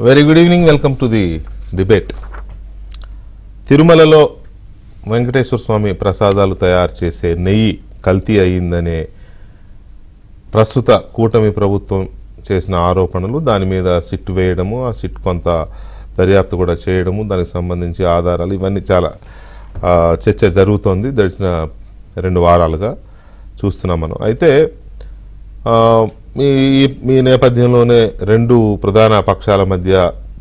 Very good evening. Welcome to the debate. తిరుమలలో వెంకటేశ్వర స్వామి ప్రసాదాలు తయారు చేసే నెయ్యి కల్తీ అయిందనే ప్రస్తుత కూటమి ప్రభుత్వం చేసిన ఆరోపణలు, దాని మీద సిట్ వేయడము, ఆ సిట్ కొంత దర్యాప్తు కూడా చేయడము, దానికి సంబంధించి ఆధారాలు, ఇవన్నీ చాలా చర్చ జరుగుతోంది. గడిచిన 2 వారాలుగా చూస్తున్నాం మనం. అయితే ఈ నేపథ్యంలోనే 2 ప్రధాన పక్షాల మధ్య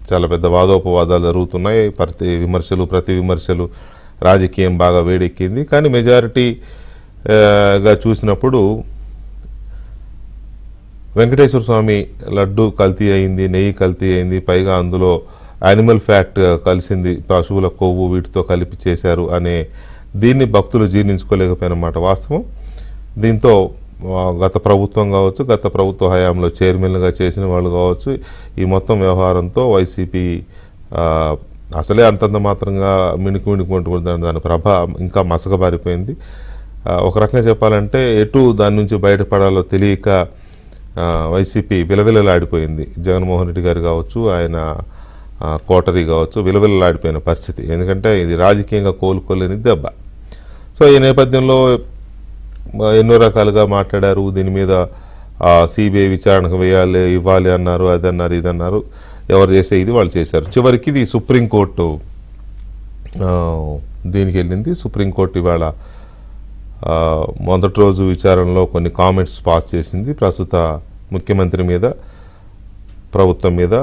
చాలా పెద్ద వాదోపవాదాలు జరుగుతున్నాయి. ప్రతి విమర్శలు రాజకీయం బాగా వేడెక్కింది. కానీ మెజారిటీగా చూసినప్పుడు వెంకటేశ్వర స్వామి లడ్డు కల్తీ అయింది, నెయ్యి కల్తీ అయింది, పైగా అందులో యానిమల్ ఫ్యాట్ కలిసింది, పశువుల కొవ్వు, వీటితో కలిపి చేశారు అనే దీన్ని భక్తులు జీర్ణించుకోలేకపోయినమాట వాస్తవం. దీంతో గత ప్రభుత్వం కావచ్చు, గత ప్రభుత్వ హయాంలో చైర్మన్గా చేసిన వాళ్ళు కావచ్చు, ఈ మొత్తం వ్యవహారంతో వైసీపీ అసలే అంతంత మాత్రంగా మిణుకుంటుకుంటుంది. దాని ప్రభ ఇంకా మసకబారిపోయింది. ఒక రకంగా చెప్పాలంటే ఎటు దాని నుంచి బయటపడాలో తెలియక వైసీపీ విలవిలలాడిపోయింది. జగన్మోహన్ రెడ్డి గారు కావచ్చు, ఆయన కోటరీ కావచ్చు, విలవిలలాడిపోయిన పరిస్థితి. ఎందుకంటే ఇది రాజకీయంగా కోలుకోలేని దెబ్బ. సో ఈ నేపథ్యంలో ఎన్నో రకాలుగా మాట్లాడారు. దీని మీద సిబిఐ విచారణకు ఇవ్వాలి అన్నారు, అదన్నారు, ఇదన్నారు. ఎవరు చేసే ఇది వాళ్ళు చేశారు. చివరికి ఇది సుప్రీంకోర్టు దీనికి వెళ్ళింది. సుప్రీంకోర్టు ఇవాళ మొదటి రోజు విచారణలో కొన్ని కామెంట్స్ పాస్ చేసింది ప్రస్తుత ముఖ్యమంత్రి మీద, ప్రభుత్వం మీద.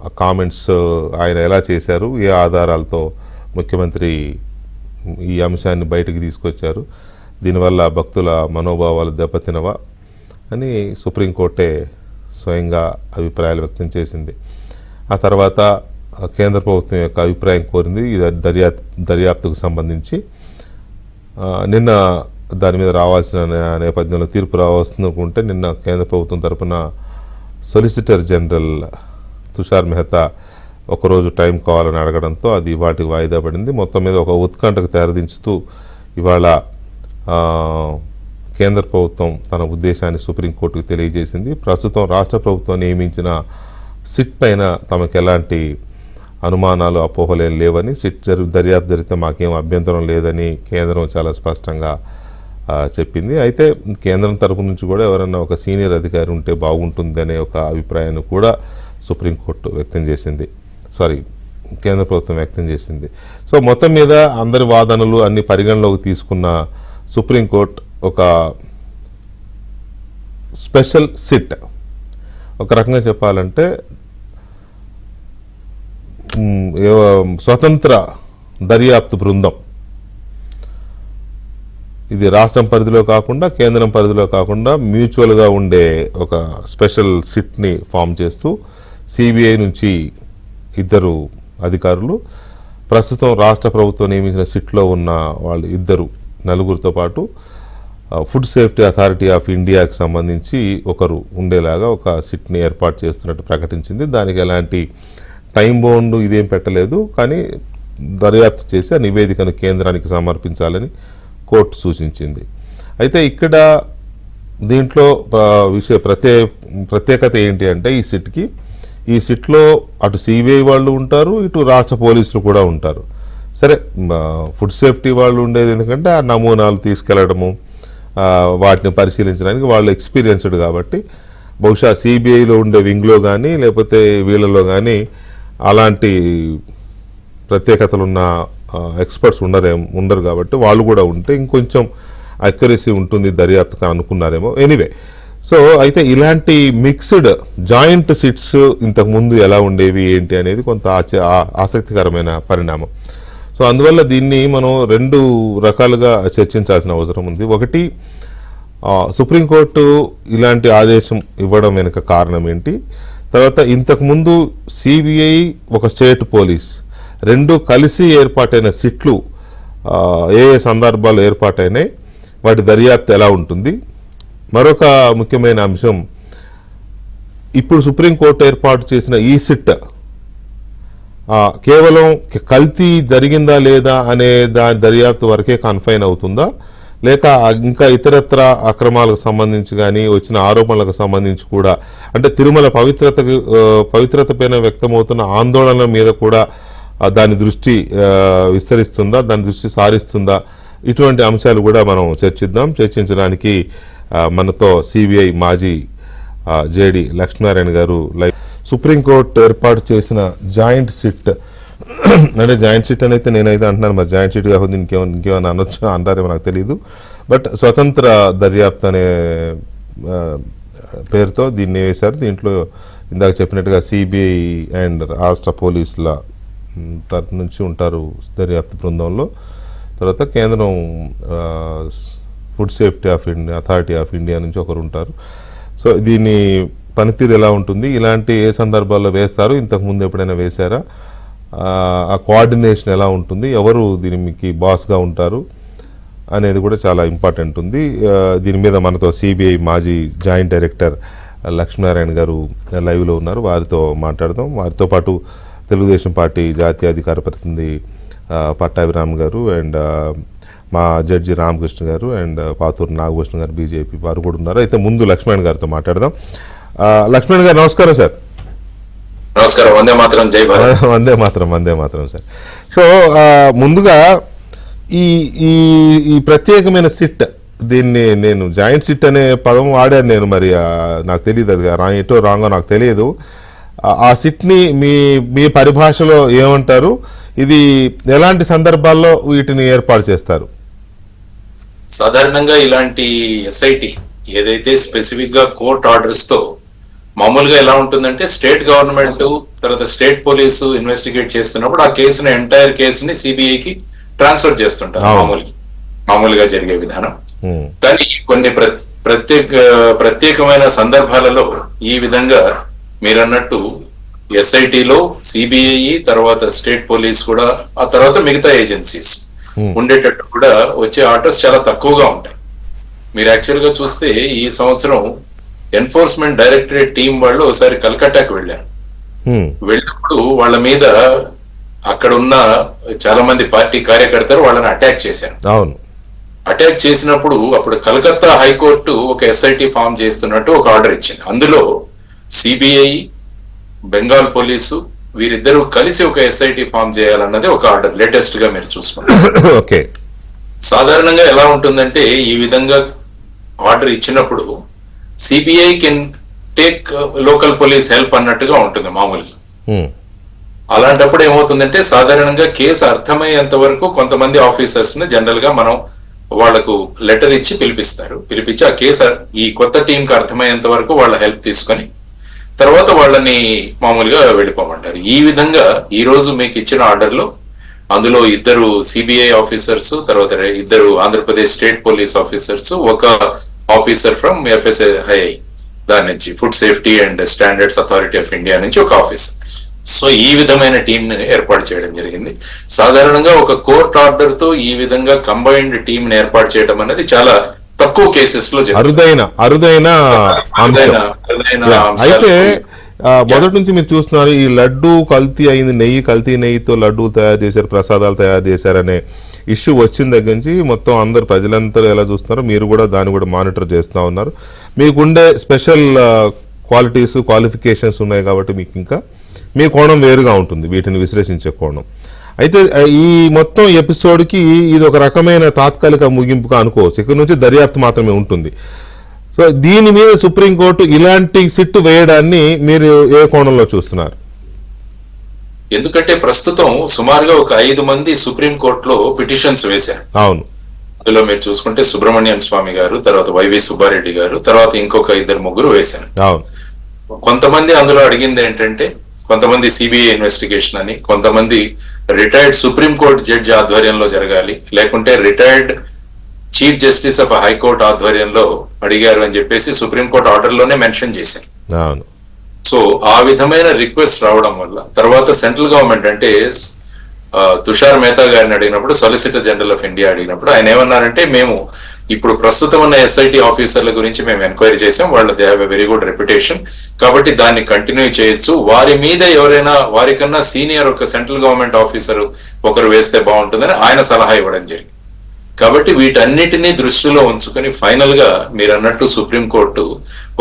ఆ కామెంట్స్ ఆయన ఎలా చేశారు, ఏ ఆధారాలతో ముఖ్యమంత్రి ఈ అంశాన్ని బయటకు తీసుకొచ్చారు, దీనివల్ల భక్తుల మనోభావాలు దెబ్బతినవా అని సుప్రీంకోర్టే స్వయంగా అభిప్రాయాలు వ్యక్తం చేసింది. ఆ తర్వాత కేంద్ర ప్రభుత్వం యొక్క అభిప్రాయం కోరింది ఈ దర్యాప్తుకు సంబంధించి. నిన్న దాని మీద రావాల్సిన నేపథ్యంలో తీర్పు రావాల్సిందుకుంటే నిన్న కేంద్ర ప్రభుత్వం తరఫున సొలిసిటర్ జనరల్ తుషార్ మెహతా ఒకరోజు టైం కావాలని అడగడంతో అది వాటికి వాయిదా పడింది. మొత్తం మీద ఒక ఉత్కంఠకు తెరదించుతూ ఇవాళ కేంద్ర ప్రభుత్వం తన ఉద్దేశాన్ని సుప్రీంకోర్టుకు తెలియజేసింది. ప్రస్తుతం రాష్ట్ర ప్రభుత్వం నియమించిన సిట్ పైన తమకు ఎలాంటి అనుమానాలు, అపోహలేం లేవని, సిట్ దర్యాప్తు జరిగితే మాకేం అభ్యంతరం లేదని కేంద్రం చాలా స్పష్టంగా చెప్పింది. అయితే కేంద్రం తరపు నుంచి కూడా ఎవరన్నా ఒక సీనియర్ అధికారి ఉంటే బాగుంటుంది అనే ఒక అభిప్రాయాన్ని కూడా సుప్రీంకోర్టు వ్యక్తం చేసింది. కేంద్ర ప్రభుత్వం వ్యక్తం చేసింది. సో మొత్తం మీద అందరి వాదనలు అన్ని పరిగణలోకి తీసుకున్న సుప్రీంకోర్టు ఒక స్పెషల్ సిట్, ఒక రకంగా చెప్పాలంటే స్వతంత్ర దర్యాప్తు బృందం, ఇది రాష్ట్రం పరిధిలో కాకుండా కేంద్రం పరిధిలో కాకుండా మ్యూచువల్గా ఉండే ఒక స్పెషల్ సిట్ని ఫామ్ చేస్తూ సిబిఐ నుంచి 2 అధికారులు, ప్రస్తుతం రాష్ట్ర ప్రభుత్వం నియమించిన సిట్లో ఉన్న వాళ్ళు 4 పాటు ఫుడ్ సేఫ్టీ అథారిటీ ఆఫ్ ఇండియాకి సంబంధించి ఒకరు ఉండేలాగా ఒక సిట్ని ఏర్పాటు చేస్తున్నట్టు ప్రకటించింది. దానికి ఎలాంటి టైం బౌండ్ ఇదేం పెట్టలేదు, కానీ దర్యాప్తు చేసి ఆ నివేదికను కేంద్రానికి సమర్పించాలని కోర్టు సూచించింది. అయితే ఇక్కడ దీంట్లో ప్రత్యేకత ఏంటి అంటే ఈ సిట్లో అటు సిబిఐ వాళ్ళు ఉంటారు, ఇటు రాష్ట్ర పోలీసులు కూడా ఉంటారు. సరే, ఫుడ్ సేఫ్టీ వాళ్ళు ఉండేది ఎందుకంటే ఆ నమూనాలు తీసుకెళ్లడము, వాటిని పరిశీలించడానికి వాళ్ళు ఎక్స్పీరియన్స్డ్ కాబట్టి బహుశా సిబిఐలో ఉండే వింగ్లో కానీ లేకపోతే వీళ్ళలో కానీ అలాంటి ప్రత్యేకతలున్న ఎక్స్పర్ట్స్ ఉండరు కాబట్టి వాళ్ళు కూడా ఉంటే ఇంకొంచెం అక్యురసీ ఉంటుంది దర్యాప్తుగా అనుకున్నారేమో. ఎనీవే, సో అయితే ఇలాంటి మిక్స్డ్ జాయింట్ సిట్స్ ఇంతకుముందు ఎలా ఉండేవి ఏంటి అనేది కొంత ఆసక్తికరమైన పరిణామం. సో అందువల్ల దీన్ని మనం 2 రకాలుగా చర్చించాల్సిన అవసరం ఉంది. ఒకటి, సుప్రీంకోర్టు ఇలాంటి ఆదేశం ఇవ్వడం వెనుక కారణం ఏంటి, తర్వాత ఇంతకుముందు సిబిఐ, ఒక స్టేట్ పోలీస్ 2 కలిసి ఏర్పాటైన సిట్లు ఏ సందర్భాల్లో ఏర్పాటైనాయి, వాటి దర్యాప్తు ఎలా ఉంటుంది. మరొక ముఖ్యమైన అంశం, ఇప్పుడు సుప్రీంకోర్టు ఏర్పాటు చేసిన ఈ సిట్ కేవలం కల్తీ జరిగిందా లేదా అనే దాని దర్యాప్తు వరకే కన్ఫైన్ అవుతుందా, లేక ఇంకా ఇతరత్ర అక్రమాలకు సంబంధించి కానీ వచ్చిన ఆరోపణలకు సంబంధించి కూడా, అంటే తిరుమల పవిత్రత పైన వ్యక్తమవుతున్న ఆందోళన మీద కూడా దాని దృష్టి విస్తరిస్తుందా, దాని దృష్టి సారిస్తుందా, ఇటువంటి అంశాలు కూడా మనం చర్చించడానికి మనతో సిబిఐ మాజీ జేడి లక్ష్మీనారాయణ గారు లైవ్. సుప్రీంకోర్టు ఏర్పాటు చేసిన జాయింట్ సిట్, అంటే జాయింట్ సిట్ అని అయితే నేనైతే అంటున్నాను, మరి జాయింట్ సిట్ కాకుండా ఇంకేమైనా అనొచ్చు అంటారేమో నాకు తెలియదు. బట్ స్వతంత్ర దర్యాప్తు అనే పేరుతో దీన్ని వేశారు. దీంట్లో ఇందాక చెప్పినట్టుగా సిబిఐ అండ్ రాష్ట్ర పోలీసుల తరఫు నుంచి ఉంటారు దర్యాప్తు బృందంలో. తర్వాత కేంద్రం food safety of India, authority of India నుంచి ఒకరు ఉంటారు. సో దీని పనితీరు ఎలా ఉంటుంది, ఇలాంటి ఏ సందర్భాల్లో వేస్తారు, ఇంతకుముందు ఎప్పుడైనా వేశారా, ఆ కోఆర్డినేషన్ ఎలా ఉంటుంది, ఎవరు దీనికి బాస్గా ఉంటారు అనేది కూడా చాలా ఇంపార్టెంట్ ఉంది. దీని మీద మనతో సిబిఐ మాజీ జాయింట్ డైరెక్టర్ లక్ష్మీనారాయణ గారు లైవ్లో ఉన్నారు, వారితో మాట్లాడదాం. వారితో పాటు తెలుగుదేశం పార్టీ జాతీయ అధికార ప్రతినిధి పట్టాభిరామ్ గారు అండ్ మా జడ్జి రామకృష్ణ గారు అండ్ పాతూరు నాగభూషణ్ గారు బీజేపీ వారు కూడా ఉన్నారు. అయితే ముందు లక్ష్మణ్ గారితో మాట్లాడదాం. లక్ష్మణ్ గారు నమస్కారం సార్. నమస్కారం. వందే మాతరం. జై భారత్. వందే మాతరం సార్. సో ముందుగా ఈ ఈ ప్రత్యేకమైన సిట్, దీన్ని నేను జాయింట్ సిట్ అనే పదం వాడాను నేను, మరి నాకు తెలియదు, అది ఎటో రాంగో నాకు తెలియదు. ఆ సిట్ని మీ పరిభాషలో ఏమంటారు, ఇది ఎలాంటి సందర్భాల్లో వీటిని ఏర్పాటు చేస్తారు? సాధారణంగా ఇలాంటి ఎస్ఐటి ఏదైతే స్పెసిఫిక్ గా కోర్ట్ ఆర్డర్స్ తో, మామూలుగా ఎలా ఉంటుందంటే స్టేట్ గవర్నమెంట్ తర్వాత స్టేట్ పోలీసు ఇన్వెస్టిగేట్ చేస్తున్నప్పుడు ఆ కేసుని ఎంటైర్ కేసుని సిబిఐకి ట్రాన్స్ఫర్ చేస్తుంటారు మామూలుగా జరిగే విధానం. కానీ కొన్ని ప్రత్యేకమైన సందర్భాలలో ఈ విధంగా మీరన్నట్టు ఎస్ఐటిలో సిబిఐ తర్వాత స్టేట్ పోలీస్ కూడా, ఆ తర్వాత మిగతా ఏజెన్సీస్ ఉండేటట్టు కూడా వచ్చే ఆర్డర్స్ చాలా తక్కువగా ఉంటాయి. మీరు యాక్చువల్ గా చూస్తే ఈ సంవత్సరం ఎన్ఫోర్స్మెంట్ డైరెక్టరేట్ టీం వాళ్ళు ఒకసారి కలకట్టాకు వెళ్ళారు. వెళ్ళినప్పుడు వాళ్ళ మీద అక్కడ ఉన్న చాలా మంది పార్టీ కార్యకర్తలు వాళ్ళని అటాక్ చేశారు. అటాక్ చేసినప్పుడు అప్పుడు కలకత్తా హైకోర్టు ఒక ఎస్ఐటి ఫామ్ చేస్తున్నట్టు ఒక ఆర్డర్ ఇచ్చింది. అందులో సిబిఐ, బెంగాల్ పోలీసు వీరిద్దరూ కలిసి ఒక ఎస్ఐటి ఫామ్ చేయాలన్నది ఒక ఆర్డర్. లేటెస్ట్ గా మీరు చూసుకుంటారు. సాధారణంగా ఎలా ఉంటుందంటే ఈ విధంగా ఆర్డర్ ఇచ్చినప్పుడు CBI can take local police help అన్నట్టుగా ఉంటుంది మామూలుగా. అలాంటప్పుడు ఏమవుతుందంటే సాధారణంగా కేసు అర్థమయ్యేంత వరకు కొంతమంది ఆఫీసర్స్ ని జనరల్ గా మనం వాళ్లకు లెటర్ ఇచ్చి పిలిపించి ఆ కేసు ఈ కొత్త టీం కి అర్థమయ్యేంత వరకు వాళ్ళ హెల్ప్ తీసుకొని తర్వాత వాళ్ళని మామూలుగా వెళ్ళిపోమంటారు. ఈ విధంగా ఈ రోజు మీకు ఇచ్చిన ఆర్డర్ లో అందులో 2 సిబిఐ ఆఫీసర్స్, తర్వాత 2 ఆంధ్రప్రదేశ్ స్టేట్ పోలీస్ ఆఫీసర్స్, ఒక ఆఫీసర్ ఫ్రమ్ ఎఫ్ఎస్ఐ దాని నుంచి food safety and standards authority of India నుంచి ఒక ఆఫీసర్. సో ఈ విధమైన టీం ని ఏర్పాటు చేయడం జరిగింది. సాధారణంగా ఒక కోర్ట్ ఆర్డర్ తో ఈ విధంగా కంబైన్డ్ టీం ని ఏర్పాటు చేయడం అనేది చాలా తక్కువ కేసెస్ లో అరుదైన అయితే మొదటి నుంచి మీరు చూస్తున్నారు, ఈ లడ్డు కల్తీ అయింది, కల్తీ నెయ్యితో లడ్డూలు తయారు చేశారు, ప్రసాదాలు తయారు చేశారనే ఇష్యూ వచ్చిన దగ్గర నుంచి మొత్తం అందరు ప్రజలందరూ ఎలా చూస్తున్నారో మీరు కూడా దాన్ని కూడా మానిటర్ చేస్తూ ఉన్నారు. మీకుండే స్పెషల్ క్వాలిఫికేషన్స్ ఉన్నాయి కాబట్టి మీకు ఇంకా మీ కోణం వేరుగా ఉంటుంది, వీటిని విశ్లేషించే కోణం. అయితే ఈ మొత్తం ఎపిసోడ్కి ఇది ఒక రకమైన తాత్కాలిక ముగింపుగా అనుకోవచ్చు, ఇక్కడ నుంచి దర్యాప్తు మాత్రమే ఉంటుంది. సో దీని మీద సుప్రీంకోర్టు ఇలాంటి సిట్టు వేయడాన్ని మీరు ఏ కోణంలో చూస్తున్నారు? ఎందుకంటే ప్రస్తుతం సుమారుగా ఒక 5 మంది సుప్రీంకోర్టులో పిటిషన్స్ వేశారు. అవును. అందులో మీరు చూసుకుంటే సుబ్రహ్మణ్యం స్వామి గారు, తర్వాత వైవి సుబ్బారెడ్డి గారు, తర్వాత ఇంకొక 2-3 వేశారు. అవును. కొంతమంది అందులో అడిగింది ఏంటంటే, కొంతమంది సిబిఐ ఇన్వెస్టిగేషన్ అని, కొంతమంది రిటైర్డ్ సుప్రీంకోర్టు జడ్జి ఆధ్వర్యంలో జరగాలి, లేకుంటే retired chief justice of high court ఆధ్వర్యంలో అడిగారు అని చెప్పేసి సుప్రీంకోర్టు ఆర్డర్ లోనే మెన్షన్ చేశారు. సో ఆ విధమైన రిక్వెస్ట్ రావడం వల్ల తర్వాత సెంట్రల్ గవర్నమెంట్ అంటే తుషార్ మెహతా గారిని అడిగినప్పుడు, సాలిసిటర్ జనరల్ ఆఫ్ ఇండియా అడిగినప్పుడు ఆయన ఏమన్నారంటే, మేము ఇప్పుడు ప్రస్తుతం ఉన్న ఎస్ఐటి ఆఫీసర్ల గురించి మేము ఎంక్వైరీ చేసాం, వాళ్ళు they have a very good reputation, కాబట్టి దాన్ని కంటిన్యూ చేయొచ్చు, వారి మీద ఎవరైనా వారికన్నా సీనియర్ ఒక సెంట్రల్ గవర్నమెంట్ ఆఫీసర్ ఒకరు వేస్తే బాగుంటుందని ఆయన సలహా ఇవ్వడం జరిగింది. కాబట్టి వీటన్నిటినీ దృష్టిలో ఉంచుకొని ఫైనల్ గా మీరు అన్నట్టు సుప్రీంకోర్టు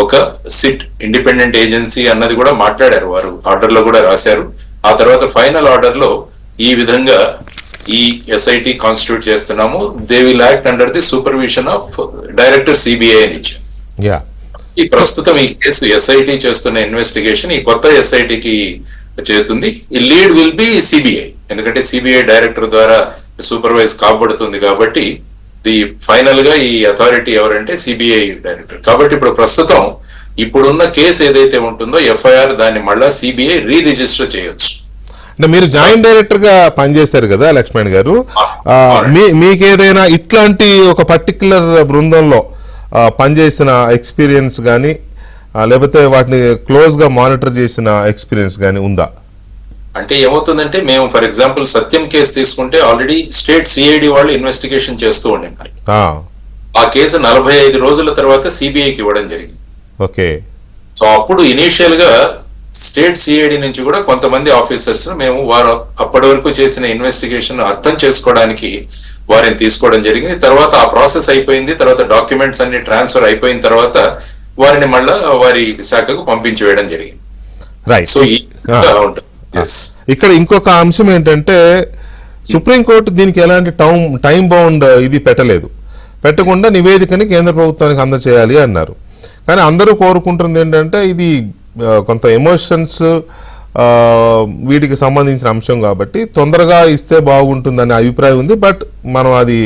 ఒక సిట్ ఇండిపెండెంట్ ఏజెన్సీ అన్నది కూడా మాట్లాడారు, వారు ఆర్డర్ లో కూడా రాశారు. ఆ తర్వాత ఫైనల్ ఆర్డర్ లో ఈ విధంగా ఈ ఎస్ఐటి కాన్స్టిట్యూట్ చేస్తున్నాము, they will act under the supervision of director CBI అని ఇచ్చారు. ఈ ప్రస్తుతం ఈ కేసు ఎస్ఐటి చేస్తున్న ఇన్వెస్టిగేషన్ ఈ కొత్త ఎస్ఐటికి చేస్తుంది. ఈ లీడ్ విల్ బి సిబిఐ, ఎందుకంటే సిబిఐ డైరెక్టర్ ద్వారా సూపర్వైజ్ కాబడుతుంది కాబట్టి ది ఫైనల్ గా ఈ అథారిటీ ఎవరంటే సిబిఐ డైరెక్టర్. కాబట్టి ఇప్పుడు ప్రస్తుతం ఇప్పుడున్న కేసు ఏదైతే ఉంటుందో ఎఫ్ఐఆర్ దాన్ని మళ్ళా సిబిఐ రిజిస్టర్ చేయొచ్చు. అంటే మీరు జాయింట్ డైరెక్టర్ గా పనిచేశారు కదా లక్ష్మణ్ గారు, మీకేదైనా ఇట్లాంటి ఒక పర్టికులర్ బృందంలో పనిచేసిన ఎక్స్పీరియన్స్ కానీ లేకపోతే వాటిని క్లోజ్ గా మానిటర్ చేసిన ఎక్స్పీరియన్స్ కానీ ఉందా? అంటే ఏమవుతుందంటే మేము ఫర్ ఎగ్జాంపుల్ సత్యం కేసు తీసుకుంటే ఆల్రెడీ స్టేట్ సిఐడి వాళ్ళు ఇన్వెస్టిగేషన్ చేస్తూ ఉండే, మరి ఆ కేసు 45 రోజుల తర్వాత సిబిఐకి ఇవ్వడం జరిగింది. ఓకే. సో అప్పుడు ఇనీషియల్ గా స్టేట్ సిఐడి నుంచి కూడా కొంతమంది ఆఫీసర్స్ మేము వారు అప్పటి వరకు చేసిన ఇన్వెస్టిగేషన్ అర్థం చేసుకోవడానికి వారిని తీసుకోవడం జరిగింది. తర్వాత ఆ ప్రాసెస్ అయిపోయింది, తర్వాత డాక్యుమెంట్స్ అన్ని ట్రాన్స్ఫర్ అయిపోయిన తర్వాత వారిని మళ్ళా వారి శాఖకు పంపించి వేయడం జరిగింది. రైట్. సో అలా ఉంటుంది. ఇక్కడ ఇంకొక అంశం ఏంటంటే సుప్రీంకోర్టు దీనికి ఎలాంటి టైం బౌండ్ ఇది పెట్టకుండా నివేదికని కేంద్ర ప్రభుత్వానికి అందజేయాలి అన్నారు. కానీ అందరూ కోరుకుంటుంది ఏంటంటే ఇది కొంత ఎమోషన్స్ వీటికి సంబంధించిన అంశం కాబట్టి తొందరగా ఇస్తే బాగుంటుందనే అభిప్రాయం ఉంది. బట్ మనం అది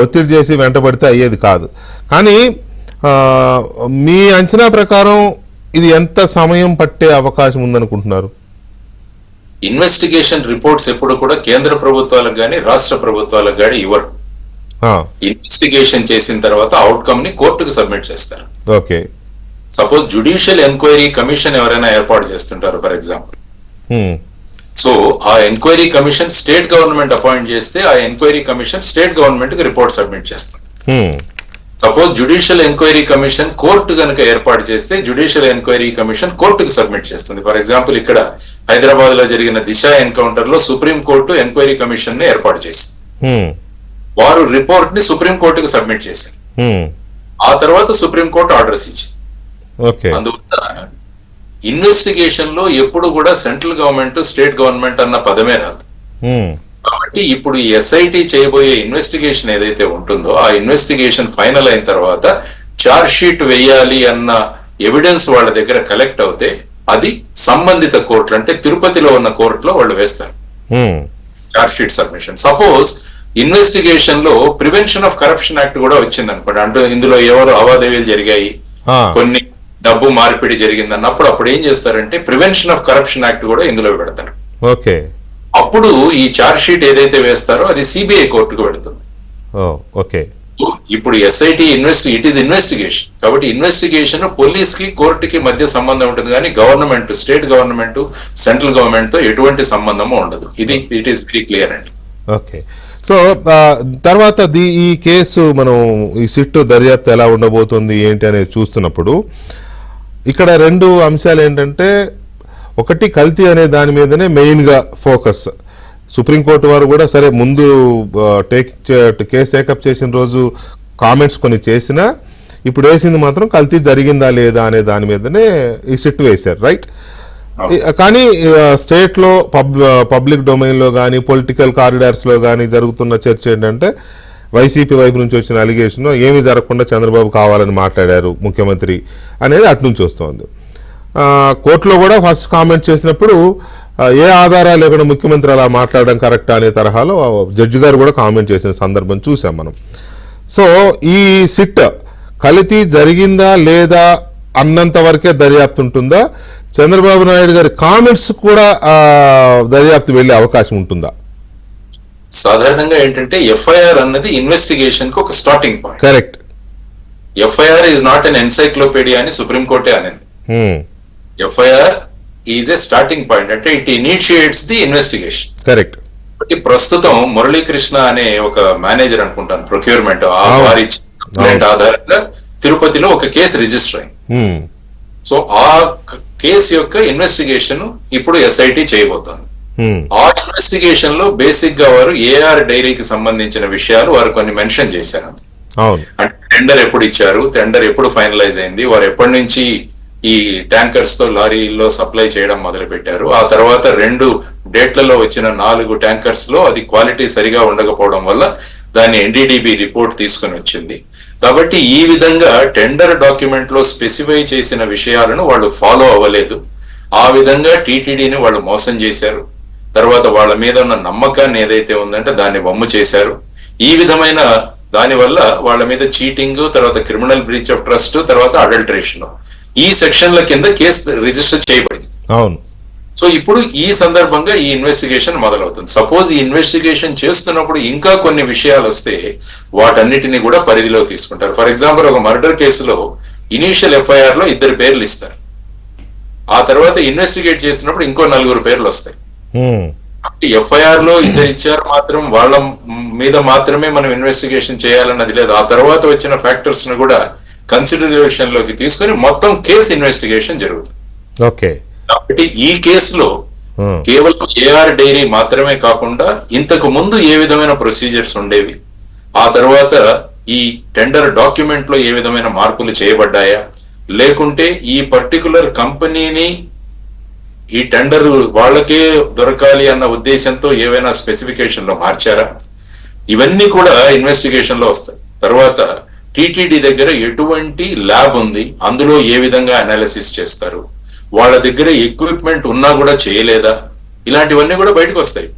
ఒత్తిడి చేసి వెంటబడితే అయ్యేది కాదు. కానీ మీ అంచనా ప్రకారం ఇది ఎంత సమయం పట్టే అవకాశం ఉందనుకుంటున్నారు? ఇన్వెస్టిగేషన్ రిపోర్ట్స్ ఎప్పుడు కూడా కేంద్ర ప్రభుత్వాలకు గానీ రాష్ట్ర ప్రభుత్వాలకు గానీ ఇవ్వరు. ఇన్వెస్టిగేషన్ చేసిన తర్వాత అవుట్కమ్ ని కోర్టుకు సబ్మిట్ చేస్తారు. Okay. Suppose judicial enquiry commission ఎవరైనా ఏర్పాటు చేస్తుంటారు ఫర్ ఎగ్జాంపుల్. సో ఆ enquiry commission state government appoint చేస్తే ఆ ఎంక్వైరీ కమిషన్ స్టేట్ గవర్నమెంట్ కి రిపోర్ట్ సబ్మిట్ చేస్తారు. Suppose judicial enquiry commission court కనుక ఏర్పాటు చేస్తే జ్యుడిషియల్ ఎంక్వైరీ కమిషన్ కోర్టుకు సబ్మిట్ చేస్తుంది. ఫర్ ఎగ్జాంపుల్ ఇక్కడ హైదరాబాద్ లో జరిగిన దిశ ఎన్కౌంటర్ లో సుప్రీం కోర్టు ఎంక్వైరీ కమిషన్ ని ఏర్పాటు చేసింది. వారు రిపోర్ట్ ని సుప్రీం కోర్టుకు సబ్మిట్ చేశారు. ఆ తర్వాత సుప్రీం కోర్టు ఆర్డర్స్ ఇచ్చింది. అందువల్ల ఇన్వెస్టిగేషన్ లో ఎప్పుడు కూడా సెంట్రల్ గవర్నమెంట్ స్టేట్ గవర్నమెంట్ అన్న పదమే రాదు. కాబట్టి ఇప్పుడు ఈ ఎస్ఐటి చేయబోయే ఇన్వెస్టిగేషన్ ఏదైతే ఉంటుందో ఆ ఇన్వెస్టిగేషన్ ఫైనల్ అయిన తర్వాత చార్జ్ షీట్ వేయాలి అన్న ఎవిడెన్స్ వాళ్ళ దగ్గర కలెక్ట్ అవుతే అది సంబంధిత కోర్టులు అంటే తిరుపతిలో ఉన్న కోర్టులో వాళ్ళు వేస్తారు charge sheet submission. Suppose investigation లో ప్రివెన్షన్ ఆఫ్ కరప్షన్ యాక్ట్ కూడా వచ్చింది అనుకోండి, అంటే ఇందులో ఎవరు అవాదేవీలు జరిగాయి, కొన్ని డబ్బు మార్పిడి జరిగింది అన్నప్పుడు అప్పుడు ఏం చేస్తారంటే ప్రివెన్షన్ ఆఫ్ కరప్షన్ యాక్ట్ కూడా ఇందులో పెడతారు. ఓకే. అప్పుడు ఈ చార్జ్ షీట్ ఏదైతే వేస్తారో అది సిబిఐ కోర్టుకు పెడుతుంది. ఓకే. ఇప్పుడు ఎస్ఐటి ఇట్ ఈస్ ఇన్వెస్టిగేషన్ కాబట్టి ఇన్వెస్టిగేషన్ పోలీస్ కి కోర్టుకి మధ్య సంబంధం ఉంటుంది, కానీ government state government central government తో ఎటువంటి సంబంధము ఉండదు. ఇట్ ఈస్ వెరీ క్లియర్ అండి. ఓకే. సో తర్వాత ఈ కేసు మనం ఈ సిట్ దర్యాప్తు ఎలా ఉండబోతుంది ఏంటి అనేది చూస్తున్నప్పుడు ఇక్కడ రెండు అంశాలు ఏంటంటే, ఒకటి కల్తీ అనే దాని మీదనే మెయిన్గా ఫోకస్. సుప్రీంకోర్టు వారు కూడా సరే ముందు కేసు టేకప్ చేసిన రోజు కామెంట్స్ కొన్ని చేసినా ఇప్పుడు వేసింది మాత్రం కల్తీ జరిగిందా లేదా అనే దాని మీదనే ఈ సిట్ వేశారు, రైట్? కానీ స్టేట్లో పబ్లిక్ డొమైన్లో కానీ పొలిటికల్ కారిడార్స్లో కానీ జరుగుతున్న చర్చ ఏంటంటే వైసీపీ వైపు నుంచి వచ్చిన అలిగేషన్ ఏమీ జరగకుండా చంద్రబాబు కావాలని మాట్లాడారు ముఖ్యమంత్రి అనేది అటు నుంచి వస్తుంది. కోర్టులో కూడా ఫస్ట్ కామెంట్ చేసినప్పుడు ఏ ఆధారాలు లేకుండా ముఖ్యమంత్రి అలా మాట్లాడడం కరెక్టా అనే తరహాలో జడ్జి గారు కూడా కామెంట్ చేసిన సందర్భం చూసాం మనం. సో ఈ సిట్ కల్తీ జరిగిందా లేదా అన్నంత వరకే దర్యాప్తు ఉంటుందా, చంద్రబాబు నాయుడు గారి కామెంట్స్ కూడా దర్యాప్తు వెళ్లే అవకాశం ఉంటుందా? సాధారణంగా ఏంటంటే ఎఫ్ఐఆర్ అన్నది ఇన్వెస్టిగేషన్ కి ఒక starting point. Correct. FIR is not an encyclopedia అని సుప్రీంకోర్టే అనింది. FIR is a starting point, అంటే it initiates the investigation. Correct. ప్రస్తుతం మురళీకృష్ణ అనే ఒక మేనేజర్ అనుకుంటాను ప్రొక్యూర్మెంట్ వారి ఆధారంగా తిరుపతిలో ఒక కేసు రిజిస్టర్ అయింది. సో ఆ కేసు యొక్క ఇన్వెస్టిగేషన్ ఇప్పుడు ఎస్ఐటి చేయబోతోంది. ఆ ఇన్వెస్టిగేషన్ లో బేసిక్ గా వారు ఏఆర్ డైరీకి సంబంధించిన విషయాలు వారు కొన్ని మెన్షన్ చేశారు. అంటే టెండర్ ఎప్పుడు ఇచ్చారు, టెండర్ ఎప్పుడు ఫైనలైజ్ అయింది, వారు ఎప్పటి నుంచి ఈ ట్యాంకర్స్ తో లారీలో సప్లై చేయడం మొదలు పెట్టారు, ఆ తర్వాత 2 డేట్లలో వచ్చిన 4 ట్యాంకర్స్ లో అది క్వాలిటీ సరిగా ఉండకపోవడం వల్ల దాన్ని ఎన్డీడీబీ రిపోర్ట్ తీసుకుని వచ్చింది. కాబట్టి ఈ విధంగా టెండర్ డాక్యుమెంట్ లో స్పెసిఫై చేసిన విషయాలను వాళ్ళు ఫాలో అవ్వలేదు. ఆ విధంగా టీటీడీని వాళ్ళు మోసం చేశారు. తర్వాత వాళ్ళ మీద ఉన్న నమ్మకాన్ని ఏదైతే ఉందంటే దాన్ని వమ్ము చేశారు. ఈ విధమైన దాని వల్ల వాళ్ళ మీద చీటింగ్, తర్వాత క్రిమినల్ బ్రీచ్ ఆఫ్ ట్రస్ట్, తర్వాత అడల్టరేషన్, ఈ సెక్షన్ల కింద కేసు రిజిస్టర్ చేయబడింది. అవును. సో ఇప్పుడు ఈ సందర్భంగా ఈ ఇన్వెస్టిగేషన్ మొదలవుతుంది. సపోజ్ ఈ ఇన్వెస్టిగేషన్ చేస్తున్నప్పుడు ఇంకా కొన్ని విషయాలు వస్తే వాటన్నిటిని కూడా పరిధిలో తీసుకుంటారు. ఫర్ ఎగ్జాంపుల్, ఒక మర్డర్ కేసులో ఇనీషియల్ ఎఫ్ఐఆర్ లో 2 పేర్లు ఇస్తారు. ఆ తర్వాత ఇన్వెస్టిగేట్ చేస్తున్నప్పుడు ఇంకో 4 పేర్లు వస్తాయి. ఎఫ్ఐఆర్ లో 2 ఇచ్చారు మాత్రం వాళ్ళ మీద మాత్రమే మనం ఇన్వెస్టిగేషన్ చేయాలన్నది లేదు. ఆ తర్వాత వచ్చిన ఫ్యాక్టర్స్ ను కూడా కన్సిడరేషన్ లోకి తీసుకుని మొత్తం కేసు ఇన్వెస్టిగేషన్ జరుగుతుంది. ఓకే. కాబట్టి ఈ కేసులో కేవలం ఏఆర్ డైరీ మాత్రమే కాకుండా ఇంతకు ముందు ఏ విధమైన ప్రొసీజర్స్ ఉండేవి, ఆ తర్వాత ఈ టెండర్ డాక్యుమెంట్ లో ఏ విధమైన మార్పులు చేయబడ్డాయా, లేకుంటే ఈ పర్టికులర్ కంపెనీని ఈ టెండర్ వాళ్ళకే దొరకాలి అన్న ఉద్దేశంతో ఏవైనా స్పెసిఫికేషన్ లో మార్చారా, ఇవన్నీ కూడా ఇన్వెస్టిగేషన్ లో వస్తాయి. తర్వాత టీటీడీ దగ్గర ఎటువంటి ల్యాబ్ ఉంది, అందులో ఏ విధంగా అనాలిసిస్ చేస్తారు, వాళ్ళ దగ్గర ఎక్విప్మెంట్ ఉన్నా కూడా చేయలేదా, ఇలాంటివన్నీ కూడా బయటకు వస్తాయి.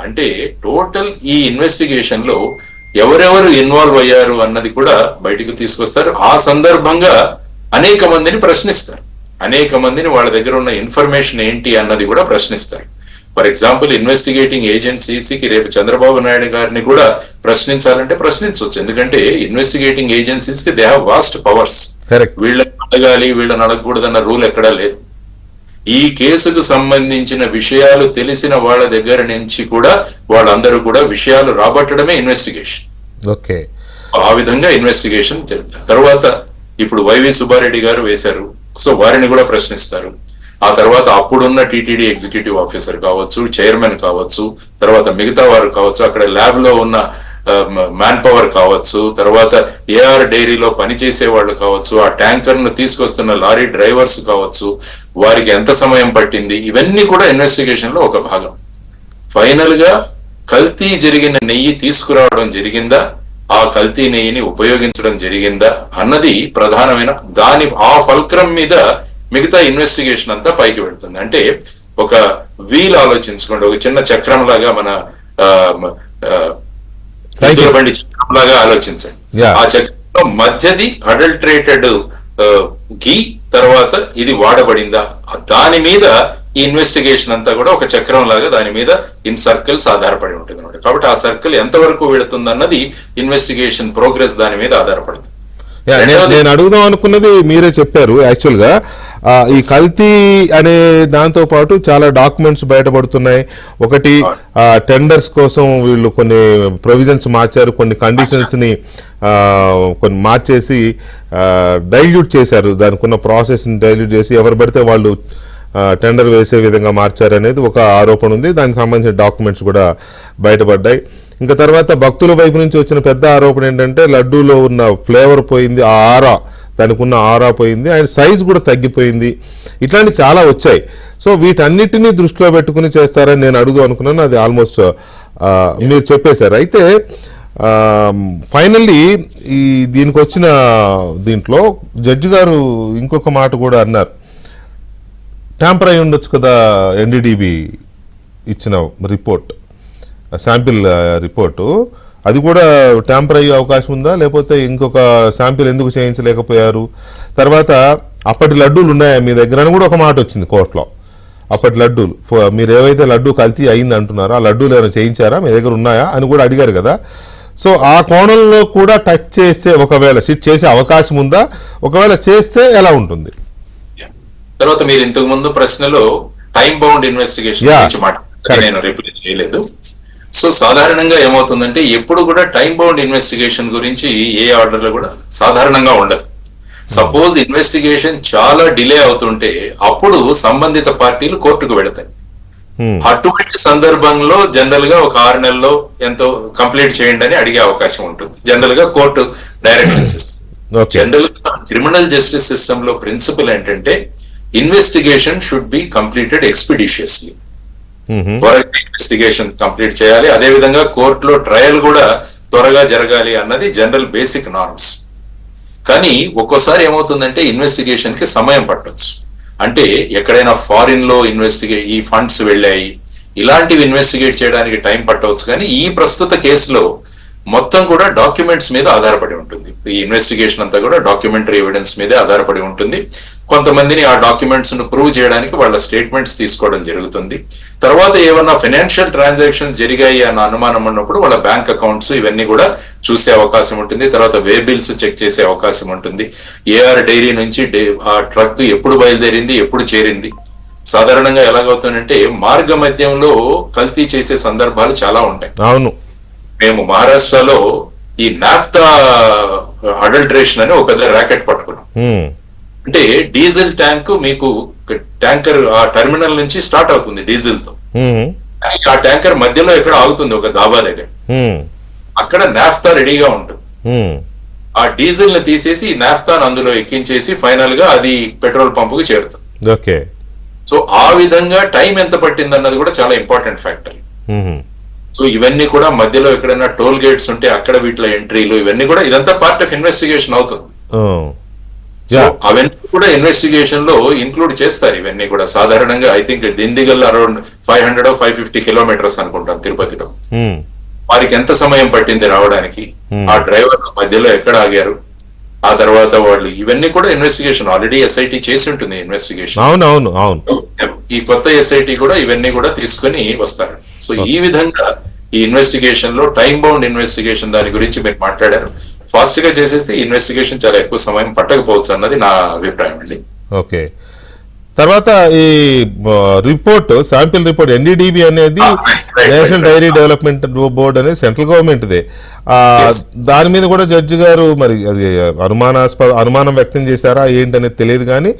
అంటే టోటల్ ఈ ఇన్వెస్టిగేషన్ లో ఎవరెవరు ఇన్వాల్వ్ అయ్యారు అన్నది కూడా బయటకు తీసుకొస్తారు. ఆ సందర్భంగా అనేక మందిని ప్రశ్నిస్తారు, అనేక మందిని వాళ్ళ దగ్గర ఉన్న ఇన్ఫర్మేషన్ ఏంటి అన్నది కూడా ప్రశ్నిస్తారు. ఫర్ ఎగ్జాంపుల్, ఇన్వెస్టిగేటింగ్ ఏజెన్సీస్కి రేపు చంద్రబాబు నాయుడు గారిని కూడా ప్రశ్నించాలంటే ప్రశ్నించవచ్చు. ఎందుకంటే ఇన్వెస్టిగేటింగ్ ఏజెన్సీస్ కి దే హావ్ వాస్ట్ పవర్స్. వీళ్ళని అడగాలి, వీళ్ళని అడగకూడదన్న రూల్ ఎక్కడా లేదు. ఈ కేసుకు సంబంధించిన విషయాలు తెలిసిన వాళ్ళ దగ్గర నుంచి కూడా వాళ్ళందరూ కూడా విషయాలు రాబట్టడమే ఇన్వెస్టిగేషన్. ఓకే. ఆ విధంగా ఇన్వెస్టిగేషన్ జరుగుతుంది. తర్వాత ఇప్పుడు వైవి సుబ్బారెడ్డి గారు వేశారు, సో వారిని కూడా ప్రశ్నిస్తారు. ఆ తర్వాత అప్పుడున్న టీటీడీ ఎగ్జిక్యూటివ్ ఆఫీసర్ కావచ్చు, చైర్మన్ కావచ్చు, తర్వాత మిగతా వారు కావచ్చు, అక్కడ ల్యాబ్ లో ఉన్న మ్యాన్ పవర్ కావచ్చు, తర్వాత ఏఆర్ డైరీలో పనిచేసే వాళ్ళు కావచ్చు, ఆ ట్యాంకర్ ను తీసుకొస్తున్న లారీ డ్రైవర్స్ కావచ్చు, వారికి ఎంత సమయం పట్టింది, ఇవన్నీ కూడా ఇన్వెస్టిగేషన్ లో ఒక భాగం. ఫైనల్ గా కల్తీ జరిగిన నెయ్యి తీసుకురావడం జరిగిందా, ఆ కల్తీ నెయ్యిని ఉపయోగించడం జరిగిందా అన్నది ప్రధానమైన ఆ ఫల్క్రమ్ మీద మిగతా ఇన్వెస్టిగేషన్ అంతా పైకి వెళ్తుంది. అంటే ఒక వీల్ ఆలోచించుకోండి, ఒక చిన్న చక్రం లాగా, మన బండి చక్రం లాగా ఆలోచించండి. ఆ చక్రంలో మధ్యది అడల్టరేటెడ్ ఘీ, తర్వాత ఇది వాడబడిందా, దాని మీద ఈ ఇన్వెస్టిగేషన్ అంతా కూడా ఒక చక్రం లాగా దాని మీద ఇన్ సర్కిల్స్ ఆధారపడి ఉంటుంది అన్నమాట. కాబట్టి ఆ సర్కిల్ ఎంతవరకు వెళుతుంది అన్నది ఇన్వెస్టిగేషన్ ప్రోగ్రెస్ దాని మీద ఆధారపడుతుంది. నేను అడుగుదాం అనుకున్నది మీరే చెప్పారు. యాక్చువల్ గా ఈ కల్తీ అనే దాంతో పాటు చాలా డాక్యుమెంట్స్ బయటపడుతున్నాయి. ఒకటి, టెండర్స్ కోసం వీళ్ళు కొన్ని ప్రొవిజన్స్ మార్చారు, కొన్ని కండిషన్స్ ని కొన్ని మార్చేసి డైల్యూట్ చేశారు, దానికి ఉన్న ప్రాసెస్ ని డైల్యూట్ చేసి ఎవరు పడితే వాళ్ళు టెండర్ వేసే విధంగా మార్చారు అనేది ఒక ఆరోపణ ఉంది. దానికి సంబంధించిన డాక్యుమెంట్స్ కూడా బయటపడ్డాయి. ఇంకా తర్వాత భక్తుల వైపు నుంచి వచ్చిన పెద్ద ఆరోపణ ఏంటంటే లడ్డూలో ఉన్న ఫ్లేవర్ పోయింది, ఆ ఆరా, దానికి ఉన్న ఆరా పోయింది, అండ్ సైజ్ కూడా తగ్గిపోయింది. ఇట్లాంటి చాలా వచ్చాయి. సో వీటన్నిటినీ దృష్టిలో పెట్టుకుని చేస్తారని నేను అడుగుదాం అనుకున్నాను. అది ఆల్మోస్ట్ మీరు చెప్పేశారు. అయితే ఫైనల్లీ దీనికి వచ్చిన దీంట్లో జడ్జి గారు ఇంకొక మాట కూడా అన్నారు, ట్యాంపర్ అయి ఉండొచ్చు కదా ఎన్డీడీబీ ఇచ్చిన రిపోర్ట్, శాంపిల్ రిపోర్టు, అది కూడా ట్యాంపర్ అయ్యే అవకాశం ఉందా, లేకపోతే ఇంకొక శాంపిల్ ఎందుకు చేయించలేకపోయారు, తర్వాత అప్పటి లడ్డూలు ఉన్నాయా మీ దగ్గర అని కూడా ఒక మాట వచ్చింది కోర్టులో. అప్పటి లడ్డూలు, మీరు ఏవైతే లడ్డూ కల్తీ అయింది అంటున్నారో ఆ లడ్డూలు ఏమైనా చేయించారా, మీ దగ్గర ఉన్నాయా అని కూడా అడిగారు కదా. సో ఆ కోణంలో కూడా టచ్ చేస్తే ఒకవేళ సిట్ చేసే అవకాశం ఉందా, ఒకవేళ చేస్తే ఎలా ఉంటుంది? తర్వాత మీరు ఇంతకు ముందు ప్రశ్నలో టైం బౌండ్ ఇన్వెస్టిగేషన్ గురించి మాట్లాడారు, నేను రిప్లై చేయలేదు. సో సాధారణంగా ఏమవుతుందంటే ఎప్పుడు కూడా టైం బౌండ్ ఇన్వెస్టిగేషన్ గురించి ఏ ఆర్డర్ లో కూడా సాధారణంగా ఉండదు. సపోజ్ ఇన్వెస్టిగేషన్ చాలా డిలే అవుతుంటే అప్పుడు సంబంధిత పార్టీలు కోర్టుకు వెళతాయి. అటువంటి సందర్భంలో జనరల్ గా ఒక 6 నెలల్లో ఎంతో కంప్లీట్ చేయండి అని అడిగే అవకాశం ఉంటుంది. జనరల్ గా కోర్టు డైరెక్షన్స్ ఇస్తుంది. జనరల్ గా క్రిమినల్ జస్టిస్ సిస్టమ్ లో ప్రిన్సిపల్ ఏంటంటే ఇన్వెస్టిగేషన్ షుడ్ బి కంప్లీటెడ్ ఎక్స్పిడిషియస్లీ. త్వరగా ఇన్వెస్టిగేషన్ కంప్లీట్ చేయాలి. అదే విధంగా కోర్టులో ట్రయల్ కూడా త్వరగా జరగాలి అన్నది జనరల్ బేసిక్ నార్మ్స్. కానీ ఒక్కోసారి ఏమవుతుందంటే ఇన్వెస్టిగేషన్ కి సమయం పట్టొచ్చు. అంటే ఎక్కడైనా ఫారిన్ లో ఈ ఫండ్స్ వెళ్ళాయి, ఇలాంటివి ఇన్వెస్టిగేట్ చేయడానికి టైం పట్టవచ్చు. కానీ ఈ ప్రస్తుత కేసులో మొత్తం కూడా డాక్యుమెంట్స్ మీద ఆధారపడి ఉంటుంది. ఈ ఇన్వెస్టిగేషన్ అంతా కూడా డాక్యుమెంటరీ ఎవిడెన్స్ మీదే ఆధారపడి ఉంటుంది. కొంతమందిని ఆ డాక్యుమెంట్స్ ను ప్రూవ్ చేయడానికి వాళ్ళ స్టేట్మెంట్స్ తీసుకోవడం జరుగుతుంది. తర్వాత ఏమన్నా ఫైనాన్షియల్ ట్రాన్సాక్షన్స్ జరిగాయి అన్న అనుమానం ఉన్నప్పుడు వాళ్ళ బ్యాంక్ అకౌంట్స్ ఇవన్నీ కూడా చూసే అవకాశం ఉంటుంది. తర్వాత వే బిల్స్ చెక్ చేసే అవకాశం ఉంటుంది. ఏఆర్ డైరీ నుంచి ఆ ట్రక్ ఎప్పుడు బయలుదేరింది, ఎప్పుడు చేరింది. సాధారణంగా ఎలాగవుతుందంటే మార్గ మధ్యంలో కల్తీ చేసే సందర్భాలు చాలా ఉంటాయి. అవును, మేము మహారాష్ట్రలో ఈ నాఫ్తా అడల్ట్రేషన్ అని ఒక పెద్ద ర్యాకెట్ పట్టుకున్నాం. అంటే డీజిల్ ట్యాంక్ మీకు ట్యాంకర్ ఆ టెర్మినల్ నుంచి స్టార్ట్ అవుతుంది డీజిల్ తో. ఆ ట్యాంకర్ మధ్యలో ఎక్కడ ఆగుతుంది ఒక దాబా దగ్గర. అక్కడ నాఫ్తా రెడీగా ఉంటుంది. ఆ డీజిల్ ని తీసేసి నాఫ్తాను అందులో ఎక్కించేసి ఫైనల్ గా అది పెట్రోల్ పంపుకు చేరుతుంది. ఓకే. సో ఆ విధంగా టైం ఎంత పట్టింది అన్నది కూడా చాలా ఇంపార్టెంట్ ఫ్యాక్టర్. సో ఇవన్నీ కూడా మధ్యలో ఎక్కడైనా టోల్ గేట్స్ ఉంటే అక్కడ వీటిలో ఎంట్రీలు ఇవన్నీ కూడా ఇదంతా పార్ట్ ఆఫ్ ఇన్వెస్టిగేషన్ అవుతుంది. సో అవన్నీ కూడా ఇన్వెస్టిగేషన్ లో ఇంక్లూడ్ చేస్తారు. ఇవన్నీ కూడా సాధారణంగా ఐ థింక్ దిందిగల్ అరౌండ్ 500-550 కిలోమీటర్స్ అనుకుంటాం తిరుపతిలో. వారికి ఎంత సమయం పట్టింది రావడానికి, ఆ డ్రైవర్ మధ్యలో ఎక్కడ ఆగారు, ఆ తర్వాత వాళ్ళు ఇవన్నీ కూడా ఇన్వెస్టిగేషన్ ఆల్రెడీ ఎస్ఐటి చేసి ఉంటుంది ఇన్వెస్టిగేషన్. అవునవును అవును. ఈ కొత్త ఎస్ఐటి కూడా ఇవన్నీ కూడా తీసుకుని వస్తారు. సో ఈ విధంగా ఈ ఇన్వెస్టిగేషన్ లో టైం బౌండ్ ఇన్వెస్టిగేషన్ దాని గురించి మీరు మాట్లాడారు. ఫాస్ట్ గా చేసేస్తే ఇన్వెస్టిగేషన్ చాలా ఎక్కువ సమయం పట్టకపోవచ్చు అన్నది నా అభిప్రాయం అండి. ఓకే. తర్వాత ఈ రిపోర్ట్ శాంపిల్ రిపోర్ట్ ఎన్డీడీబీ అనేది నేషనల్ డైరీ డెవలప్మెంట్ బోర్డ్ అనేది సెంట్రల్ గవర్నమెంట్దే. దాని మీద కూడా జడ్జి గారు మరి అది అనుమానం వ్యక్తం చేశారా ఏంటనేది తెలియదు. కానీ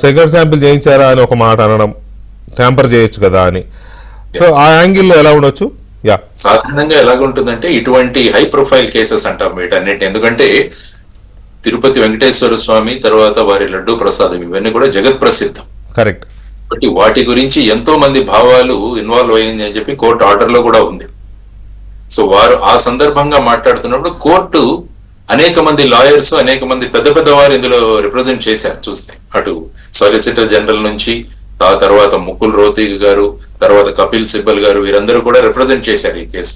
సెకండ్ శాంపిల్ చేయించారా అని ఒక మాట అనడం, ట్యాంపర్ చేయొచ్చు కదా అని. సో ఆ యాంగిల్లో ఎలా ఉండొచ్చు? సాధారణంగా ఎలాగుంటుందంటే ఇటువంటి హై ప్రొఫైల్ కేసెస్ అంటాం వీటన్నిటి. ఎందుకంటే తిరుపతి వెంకటేశ్వర స్వామి తర్వాత వారి లడ్డూ ప్రసాదం ఇవన్నీ కూడా జగత్ ప్రసిద్ధం. కరెక్ట్. బట్టి వాటి గురించి ఎంతో మంది భావాలు ఇన్వాల్వ్ అయ్యింది అని చెప్పి కోర్టు ఆర్డర్ లో కూడా ఉంది. సో వారు ఆ సందర్భంగా మాట్లాడుతున్నప్పుడు కోర్టు అనేక మంది లాయర్స్, అనేక మంది పెద్ద పెద్ద వారు ఇందులో రిప్రజెంట్ చేశారు. చూస్తే అటు సాలిసిటర్ జనరల్ నుంచి ఆ తర్వాత ముకుల్ రోహతగి గారు, తర్వాత కపిల్ సిబ్బల్ గారు, వీరందరూ కూడా రిప్రజెంట్ చేశారు ఈ కేసు.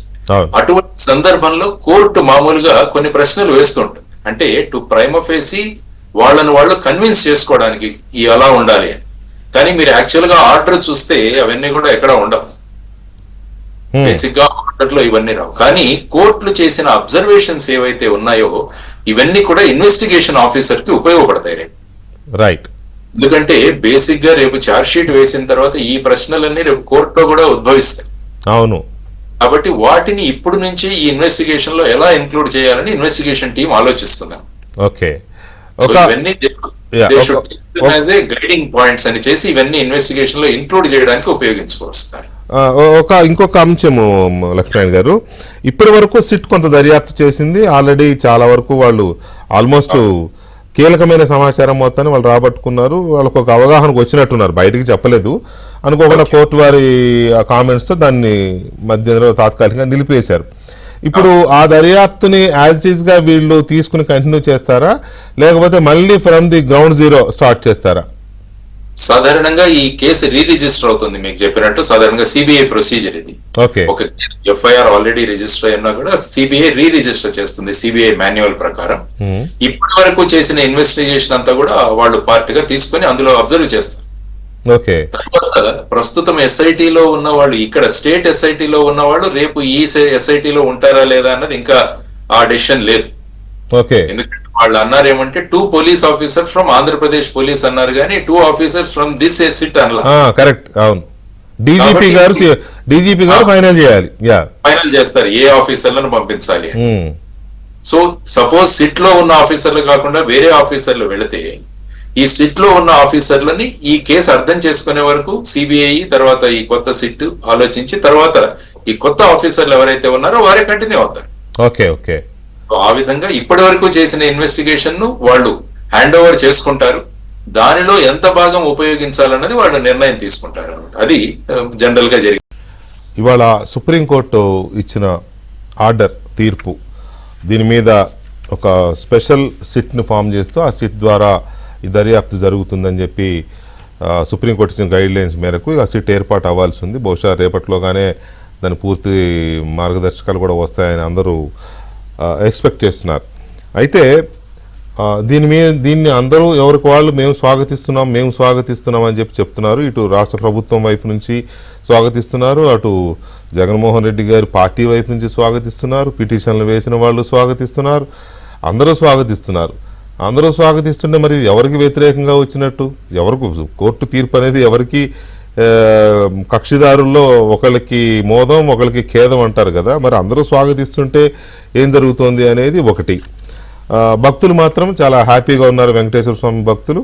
అటువంటి సందర్భంలో కోర్టు మామూలుగా కొన్ని ప్రశ్నలు వేస్తుంటుంది. అంటే టు ప్రైమఫేసి వాళ్ళను వాళ్ళు కన్విన్స్ చేసుకోవడానికి ఈ అలా ఉండాలి అని. కానీ మీరు యాక్చువల్ గా ఆర్డర్ చూస్తే అవన్నీ కూడా ఎక్కడ ఉండవు. బేసిక్ గా ఆర్డర్ లో ఇవన్నీ రావు. కానీ కోర్టులు చేసిన అబ్జర్వేషన్స్ ఏవైతే ఉన్నాయో ఇవన్నీ కూడా ఇన్వెస్టిగేషన్ ఆఫీసర్ కి ఉపయోగపడతాయి రేపు. రైట్. ఎందుకంటే బేసిక్ గా రేపు ఛార్జ్ షీట్ వేసిన తర్వాత ఈ ప్రశ్నలన్నీ రేపు కోర్టులో కూడా ఉద్భవిస్తాయి. అవును. కాబట్టి వాటిని ఇప్పుడు నుంచి ఈ ఇన్వెస్టిగేషన్ లో ఎలా ఇంక్లూడ్ చేయాలని ఇన్వెస్టిగేషన్ టీం ఆలోచిస్తున్నారు. ఓకే. ఇవన్నీ గైడింగ్ పాయింట్స్ అని చేసి ఇవన్నీ ఇన్వెస్టిగేషన్ లో ఇంక్లూడ్ చేయడానికి ఉపయోగించుకొస్తారు. ఇంకొక అంశము లక్ష్మణ్ గారు, ఇప్పటి వరకు సిట్ కొంత దర్యాప్తు చేసింది. ఆల్రెడీ చాలా వరకు వాళ్ళు ఆల్మోస్ట్ కీలకమైన సమాచారం మొత్తాన్ని వాళ్ళు రాబట్టుకున్నారు. వాళ్ళకు ఒక అవగాహనకు వచ్చినట్టున్నారు, బయటికి చెప్పలేదు. అనుకోకుండా కోర్టు వారి కామెంట్స్ తో దాన్ని మధ్యలో తాత్కాలికంగా నిలిపేశారు. ఇప్పుడు ఆ దర్యాప్తుని యాజ్ ఇట్ ఈస్ గా వీళ్ళు తీసుకుని కంటిన్యూ చేస్తారా, లేకపోతే మళ్ళీ from the ground zero start చేస్తారా? సాధారణంగా ఈ కేసు రీ రిజిస్టర్ అవుతుంది. మీకు చెప్పినట్టు సాధారణంగా సిబిఐ ప్రొసీజర్ ఇది. ఒక ఎఫ్ఐఆర్ ఆల్రెడీ రిజిస్టర్ అయినా కూడా సిబిఐ రీ రిజిస్టర్ చేస్తుంది సిబిఐ మాన్యువల్ ప్రకారం. ఇప్పటి వరకు చేసిన ఇన్వెస్టిగేషన్ అంతా కూడా వాళ్ళు పార్ట్ గా తీసుకుని అందులో అబ్జర్వ్ చేస్తారు. తర్వాత ప్రస్తుతం ఎస్ఐటిలో ఉన్న వాళ్ళు, ఇక్కడ స్టేట్ ఎస్ఐటిలో ఉన్న వాళ్ళు రేపు ఈ ఎస్ఐటిలో ఉంటారా లేదా అన్నది ఇంకా ఆ డెసిషన్ లేదు. ఎందుకంటే వాళ్ళు అన్నారు ఏమంటే 2 police officer from Andhra Pradesh police అన్నారు, కానీ 2 ఆఫీసర్స్ ఫ్రమ్ దిస్ సిట్ అన్నారు. కరెక్ట్. అవును. డీజీపీ గారు ఫైనల్ చేస్తారు ఏ ఆఫీసర్లను పంపించాలి. సో సపోజ్ సిట్ లో ఉన్న ఆఫీసర్లు కాకుండా వేరే ఆఫీసర్లు వెళితే ఈ సిట్ లో ఉన్న ఆఫీసర్లని ఈ కేసు అర్థం చేసుకునే వరకు సిబిఐ తర్వాత ఈ కొత్త సిట్ ఆలోచించి తర్వాత ఈ కొత్త ఆఫీసర్లు ఎవరైతే ఉన్నారో వారే కంటిన్యూ అవుతారు. Okay okay. ఆ విధంగా ఇప్పటి వరకు చేసిన ఇన్వెస్టిగేషన్ ను వాళ్ళు హ్యాండ్ ఓవర్ చేసుకుంటారు. దానిలో ఎంత భాగం ఉపయోగించాలన్నది వాళ్ళు నిర్ణయం తీసుకుంటారు అన్నమాట. అది జనరల్ గా జరిగింది. ఇవాళ సుప్రీంకోర్టు ఇచ్చిన ఆర్డర్ తీర్పు, దీని మీద ఒక స్పెషల్ సిట్ను ఫామ్ చేస్తూ ఆ సిట్ ద్వారా ఈ దర్యాప్తు జరుగుతుందని చెప్పి సుప్రీంకోర్టు ఇచ్చిన గైడ్ లైన్స్ మేరకు ఆ సిట్ ఏర్పాటు అవ్వాల్సి ఉంది. బహుశా రేపట్లోగానే దాని పూర్తి మార్గదర్శకాలు కూడా వస్తాయని అందరూ ఎక్స్పెక్ట్ చేస్తున్నారు. అయితే దీన్ని అందరూ ఎవరికి వాళ్ళు మేము స్వాగతిస్తున్నాం అని చెప్పి చెప్తున్నారు. ఇటు రాష్ట్ర ప్రభుత్వం వైపు నుంచి స్వాగతిస్తున్నారు, అటు జగన్మోహన్ రెడ్డి గారి పార్టీ వైపు నుంచి స్వాగతిస్తున్నారు, పిటిషన్లు వేసిన వాళ్ళు స్వాగతిస్తున్నారు, అందరూ స్వాగతిస్తుంటే మరి ఎవరికి వ్యతిరేకంగా వచ్చినట్టు? ఎవరికి కోర్టు తీర్పు అనేది ఎవరికి కక్షిదారుల్లో ఒకళ్ళకి మోదం ఒకళ్ళకి ఖేదం అంటారు కదా, మరి అందరూ స్వాగతిస్తుంటే ఏం జరుగుతోంది అనేది ఒకటి. భక్తులు మాత్రం చాలా హ్యాపీగా ఉన్నారు, వెంకటేశ్వర స్వామి భక్తులు.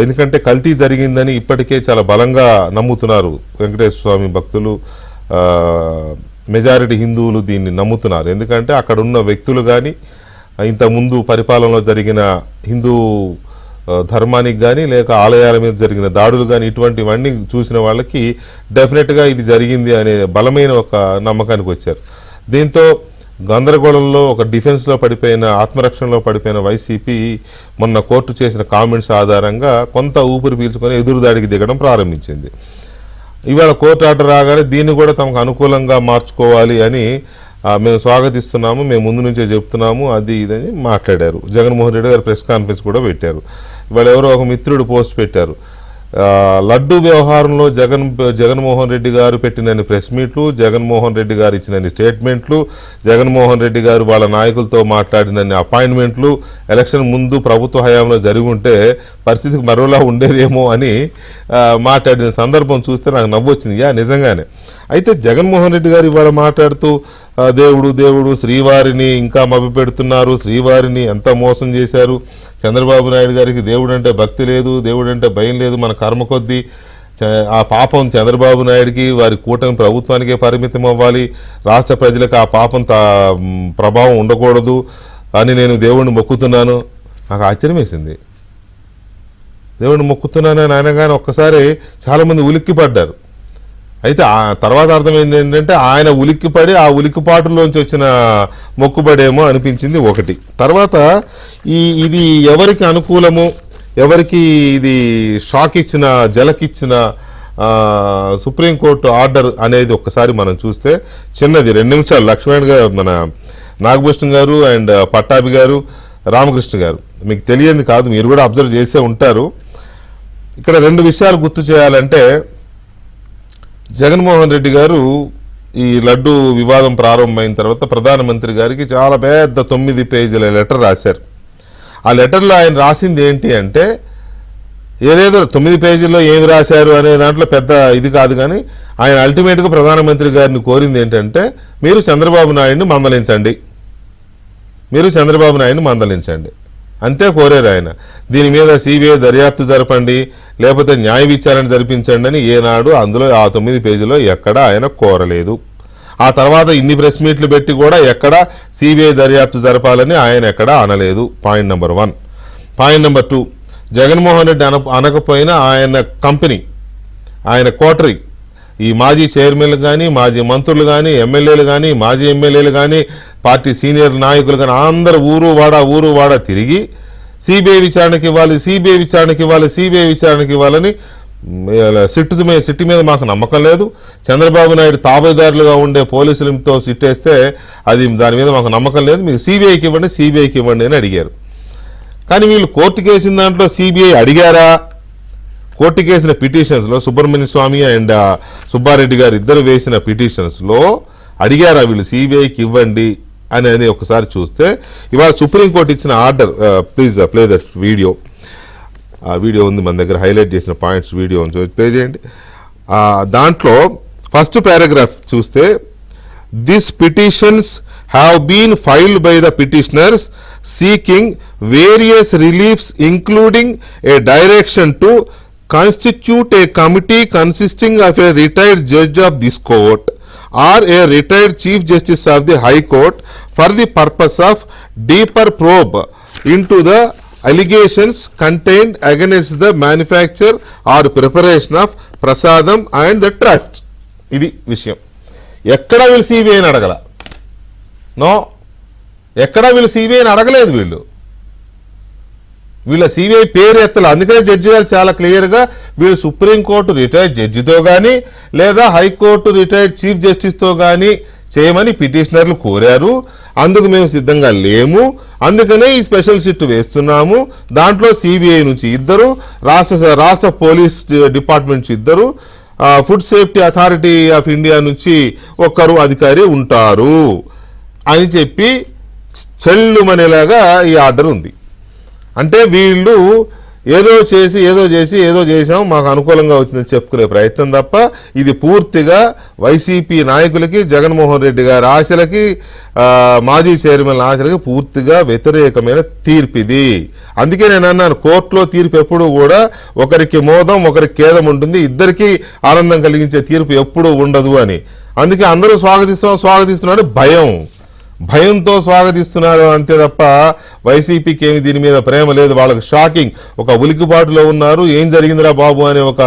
ఎందుకంటే కల్తీ జరిగిందని ఇప్పటికే చాలా బలంగా నమ్ముతున్నారు వెంకటేశ్వర స్వామి భక్తులు. మెజారిటీ హిందువులు దీన్ని నమ్ముతున్నారు. ఎందుకంటే అక్కడ ఉన్న వ్యక్తులు కానీ, ఇంతకుముందు పరిపాలనలో జరిగిన హిందూ ధర్మానికి కానీ లేక ఆలయాల మీద జరిగిన దాడులు కానీ ఇటువంటివన్నీ చూసిన వాళ్ళకి డెఫినెట్గా ఇది జరిగింది అనే బలమైన ఒక నమ్మకానికి వచ్చారు. దీంతో గందరగోళంలో ఒక డిఫెన్స్లో పడిపోయిన, ఆత్మరక్షణలో పడిపోయిన వైసీపీ మొన్న కోర్టు చేసిన కామెంట్స్ ఆధారంగా కొంత ఊపిరి పీల్చుకొని ఎదురుదాడికి దిగడం ప్రారంభించింది. ఇవాళ కోర్టు ఆర్డర్ రాగానే దీన్ని కూడా తమకు అనుకూలంగా మార్చుకోవాలి అని మేము స్వాగతిస్తున్నాము, మేము ముందు నుంచే చెప్తున్నాము, అది ఇదని మాట్లాడారు. జగన్మోహన్ రెడ్డి గారు ప్రెస్ కాన్ఫరెన్స్ కూడా పెట్టారు. ఇవాళ ఎవరో ఒక మిత్రుడు పోస్ట్ పెట్టారు, లడ్డు వ్యవహారంలో జగన్మోహన్ రెడ్డి గారు పెట్టినన్ని ప్రెస్ మీట్లు, జగన్మోహన్ రెడ్డి గారు ఇచ్చినన్ని స్టేట్మెంట్లు, జగన్మోహన్ రెడ్డి గారు వాళ్ళ నాయకులతో మాట్లాడినన్ని అపాయింట్మెంట్లు ఎలక్షన్ ముందు ప్రభుత్వ హయాంలో జరిగి ఉంటే పరిస్థితికి మరోలా ఉండేదేమో అని మాట్లాడిన సందర్భం చూస్తే నాకు నవ్వొచ్చింది. నిజంగానే. అయితే జగన్మోహన్ రెడ్డి గారు ఇవాళ మాట్లాడుతూ దేవుడు శ్రీవారిని ఇంకా మభ్యపెడుతున్నారు, శ్రీవారిని ఎంత మోసం చేశారు, చంద్రబాబు నాయుడు గారికి దేవుడు అంటే భక్తి లేదు, దేవుడు అంటే భయం లేదు, మన కర్మ కొద్దీ ఆ పాపం చంద్రబాబు నాయుడికి వారి కూటమి ప్రభుత్వానికే పరిమితం అవ్వాలి, రాష్ట్ర ప్రజలకు ఆ పాపం ప్రభావం ఉండకూడదు అని నేను దేవుడిని మొక్కుతున్నాను. నాకు ఆశ్చర్యం వేసింది. దేవుడిని మొక్కుతున్నానని అనగానే ఒక్కసారి చాలామంది ఉలిక్కి పడ్డారు. అయితే ఆ తర్వాత అర్థమైంది ఏంటంటే ఆయన ఉలిక్కిపడి ఆ ఉలిక్కిపాటులోంచి వచ్చిన మొక్కుబడేమో అనిపించింది ఒకటి. తర్వాత ఇది ఎవరికి అనుకూలము, ఎవరికి ఇది షాక్ ఇచ్చిన, జలకిచ్చిన సుప్రీంకోర్టు ఆర్డర్ అనేది ఒక్కసారి మనం చూస్తే చిన్నది 2 నిమిషాలు. లక్ష్మణ్ గారు, మన నాగభూషణ్ గారు అండ్ పట్టాభి గారు, రామకృష్ణ గారు, మీకు తెలియంది కాదు, మీరు కూడా అబ్జర్వ్ చేసే ఉంటారు. ఇక్కడ 2 విషయాలు గుర్తు చేయాలంటే, జగన్మోహన్ రెడ్డి గారు ఈ లడ్డు వివాదం ప్రారంభమైన తర్వాత ప్రధానమంత్రి గారికి చాలా పెద్ద 9 పేజీల లెటర్ రాశారు. ఆ లెటర్లో ఆయన రాసింది ఏంటి అంటే, ఏదేదో 9 పేజీల్లో ఏమి రాశారు అనే దాంట్లో పెద్ద ఇది కాదు, కానీ ఆయన అల్టిమేట్గా ప్రధానమంత్రి గారిని కోరింది ఏంటంటే, మీరు చంద్రబాబు నాయుడిని మందలించండి, అంతే కోరారు ఆయన. దీని మీద సిబిఐ దర్యాప్తు జరపండి, లేకపోతే న్యాయ విచారణ జరిపించండి అని ఏనాడు అందులో ఆ 9 పేజీలో ఎక్కడా ఆయన కోరలేదు. ఆ తర్వాత ఇన్ని ప్రెస్ మీట్లు పెట్టి కూడా ఎక్కడా సిబిఐ దర్యాప్తు జరపాలని ఆయన ఎక్కడా అనలేదు. Point number 1. Point number 2, Jaganmohan Reddy అనకపోయినా ఆయన కంపెనీ, ఆయన కోటరీ, ఈ మాజీ చైర్మన్లు కానీ, మాజీ మంత్రులు కానీ, ఎమ్మెల్యేలు కానీ, మాజీ ఎమ్మెల్యేలు కానీ, పార్టీ సీనియర్ నాయకులు కానీ అందరూ ఊరు వాడ తిరిగి సిబిఐ విచారణకి ఇవ్వాలని సిట్టు మీద మాకు నమ్మకం లేదు, చంద్రబాబు నాయుడు తాబేదారులుగా ఉండే పోలీసులతో సిట్టేస్తే దాని మీద మాకు నమ్మకం లేదు, మీకు సిబిఐకి ఇవ్వండి అని అడిగారు. కానీ వీళ్ళు కోర్టు కేసిన దాంట్లో సిబిఐ అడిగారా? కోర్టు కేసిన పిటిషన్స్లో సుబ్రహ్మణ్య స్వామి అండ్ సుబ్బారెడ్డి గారు ఇద్దరు వేసిన పిటిషన్స్లో అడిగారా వీళ్ళు సిబిఐకి ఇవ్వండి అనేది ఒకసారి చూస్తే, ఇవాళ సుప్రీంకోర్టు ఇచ్చిన order, please play that video. ఆ వీడియో ఉంది మన దగ్గర, హైలైట్ చేసిన పాయింట్స్ వీడియో ప్లే చేయండి. దాంట్లో ఫస్ట్ పారాగ్రాఫ్ చూస్తే, this petitions have been filed by the petitioners seeking various reliefs including a direction to constitute a committee consisting of a retired judge of this court or a retired chief justice of the high court for the purpose of deeper probe into the allegations contained against the manufacture or preparation of prasadam and the trust. ఇది విషయం. ఎక్కడ వీళ్ళు సిబిఐని అడగల, no, ఎక్కడ వీళ్ళు సిబిఐని అడగలేదు. వీళ్ళ సిబిఐ పేరు ఎత్తలు. అందుకనే జడ్జి గారు చాలా క్లియర్గా వీళ్ళు సుప్రీంకోర్టు రిటైర్డ్ జడ్జితో కానీ లేదా హైకోర్టు రిటైర్డ్ చీఫ్ జస్టిస్తో కానీ చేయమని పిటిషనర్లు కోరారు. అందుకు మేము సిద్ధంగా లేము, అందుకనే ఈ స్పెషల్ సిట్ వేస్తున్నాము. దాంట్లో సిబిఐ నుంచి 2, రాష్ట్ర పోలీస్ డిపార్ట్మెంట్ నుంచి 2, food safety authority of India నుంచి 1 అధికారి ఉంటారు అని చెప్పి చెల్లుమనేలాగా ఈ ఆర్డర్ ఉంది. అంటే వీళ్ళు ఏదో చేసాం మాకు అనుకూలంగా వచ్చిందని చెప్పుకునే ప్రయత్నం తప్ప ఇది పూర్తిగా వైసీపీ నాయకులకి, జగన్మోహన్ రెడ్డి గారి ఆశలకి, మాజీ చైర్మన్ ఆశలకి పూర్తిగా వ్యతిరేకమైన తీర్పు ఇది. అందుకే నేను అన్నాను, కోర్టులో తీర్పు ఎప్పుడు కూడా ఒకరికి మోదం ఒకరికి ఖేదం ఉంటుంది, ఇద్దరికి ఆనందం కలిగించే తీర్పు ఎప్పుడూ ఉండదు అని. అందుకే అందరూ స్వాగతిస్తున్నారు భయంతో స్వాగతిస్తున్నారు అంతే తప్ప వైసీపీకి ఏమి దీని మీద ప్రేమ లేదు. వాళ్ళకి షాకింగ్, ఒక ఉలికిపాటులో ఉన్నారు. ఏం జరిగిందిరా బాబు అనే ఒక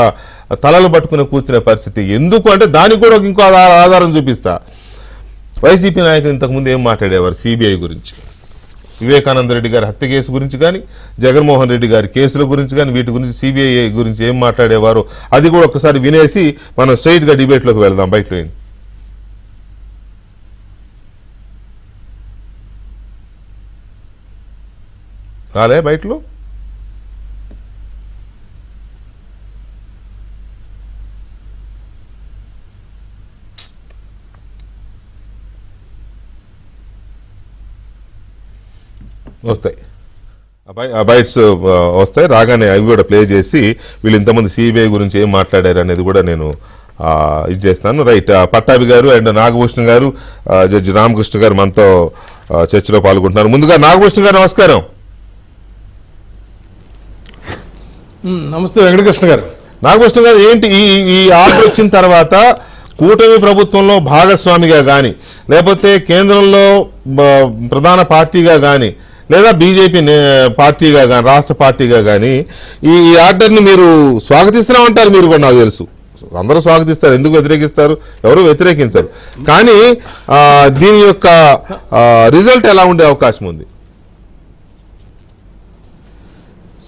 తలలు పట్టుకుని కూర్చునే పరిస్థితి. ఎందుకు అంటే దానికి కూడా ఇంకో ఆధారం చూపిస్తా. వైసీపీ నాయకులు ఇంతకుముందు ఏం మాట్లాడేవారు సిబిఐ గురించి, వివేకానంద రెడ్డి గారి హత్య కేసు గురించి కానీ, జగన్మోహన్ రెడ్డి గారి కేసుల గురించి కానీ, వీటి గురించి సిబిఐ గురించి ఏం మాట్లాడేవారు అది కూడా ఒకసారి వినేసి మనం స్ట్రైట్గా డిబేట్లోకి వెళ్దాం. బయటలో రాలే బయటలో వస్తాయి, ఆ బైట్స్ వస్తాయి. రాగానే అవి కూడా ప్లే చేసి వీళ్ళు ఇంతమంది సిబిఐ గురించి ఏం మాట్లాడారు అనేది కూడా నేను ఇది చేస్తాను. రైట్, పట్టాభి గారు అండ్ నాగభూషణ్ గారు, జడ్జి రామకృష్ణ గారు మనతో చర్చలో పాల్గొంటున్నారు. ముందుగా నాగభూషణ్ గారు నమస్కారం. నమస్తే వెంకటకృష్ణ గారు. నాగభూషణ గారు, ఏంటి ఈ ఆర్డర్ వచ్చిన తర్వాత కూటమి ప్రభుత్వంలో భాగస్వామిగా కానీ, లేకపోతే కేంద్రంలో ప్రధాన పార్టీగా కానీ, లేదా బీజేపీ పార్టీగా కానీ, రాష్ట్ర పార్టీగా కానీ ఈ ఆర్డర్ని మీరు స్వాగతిస్తున్నామంటారు. మీరు కూడా నాకు తెలుసు అందరూ స్వాగతిస్తారు, ఎందుకు వ్యతిరేకిస్తారు, ఎవరు వ్యతిరేకించరు. కానీ దీని యొక్క రిజల్ట్ ఎలా ఉండే అవకాశం ఉంది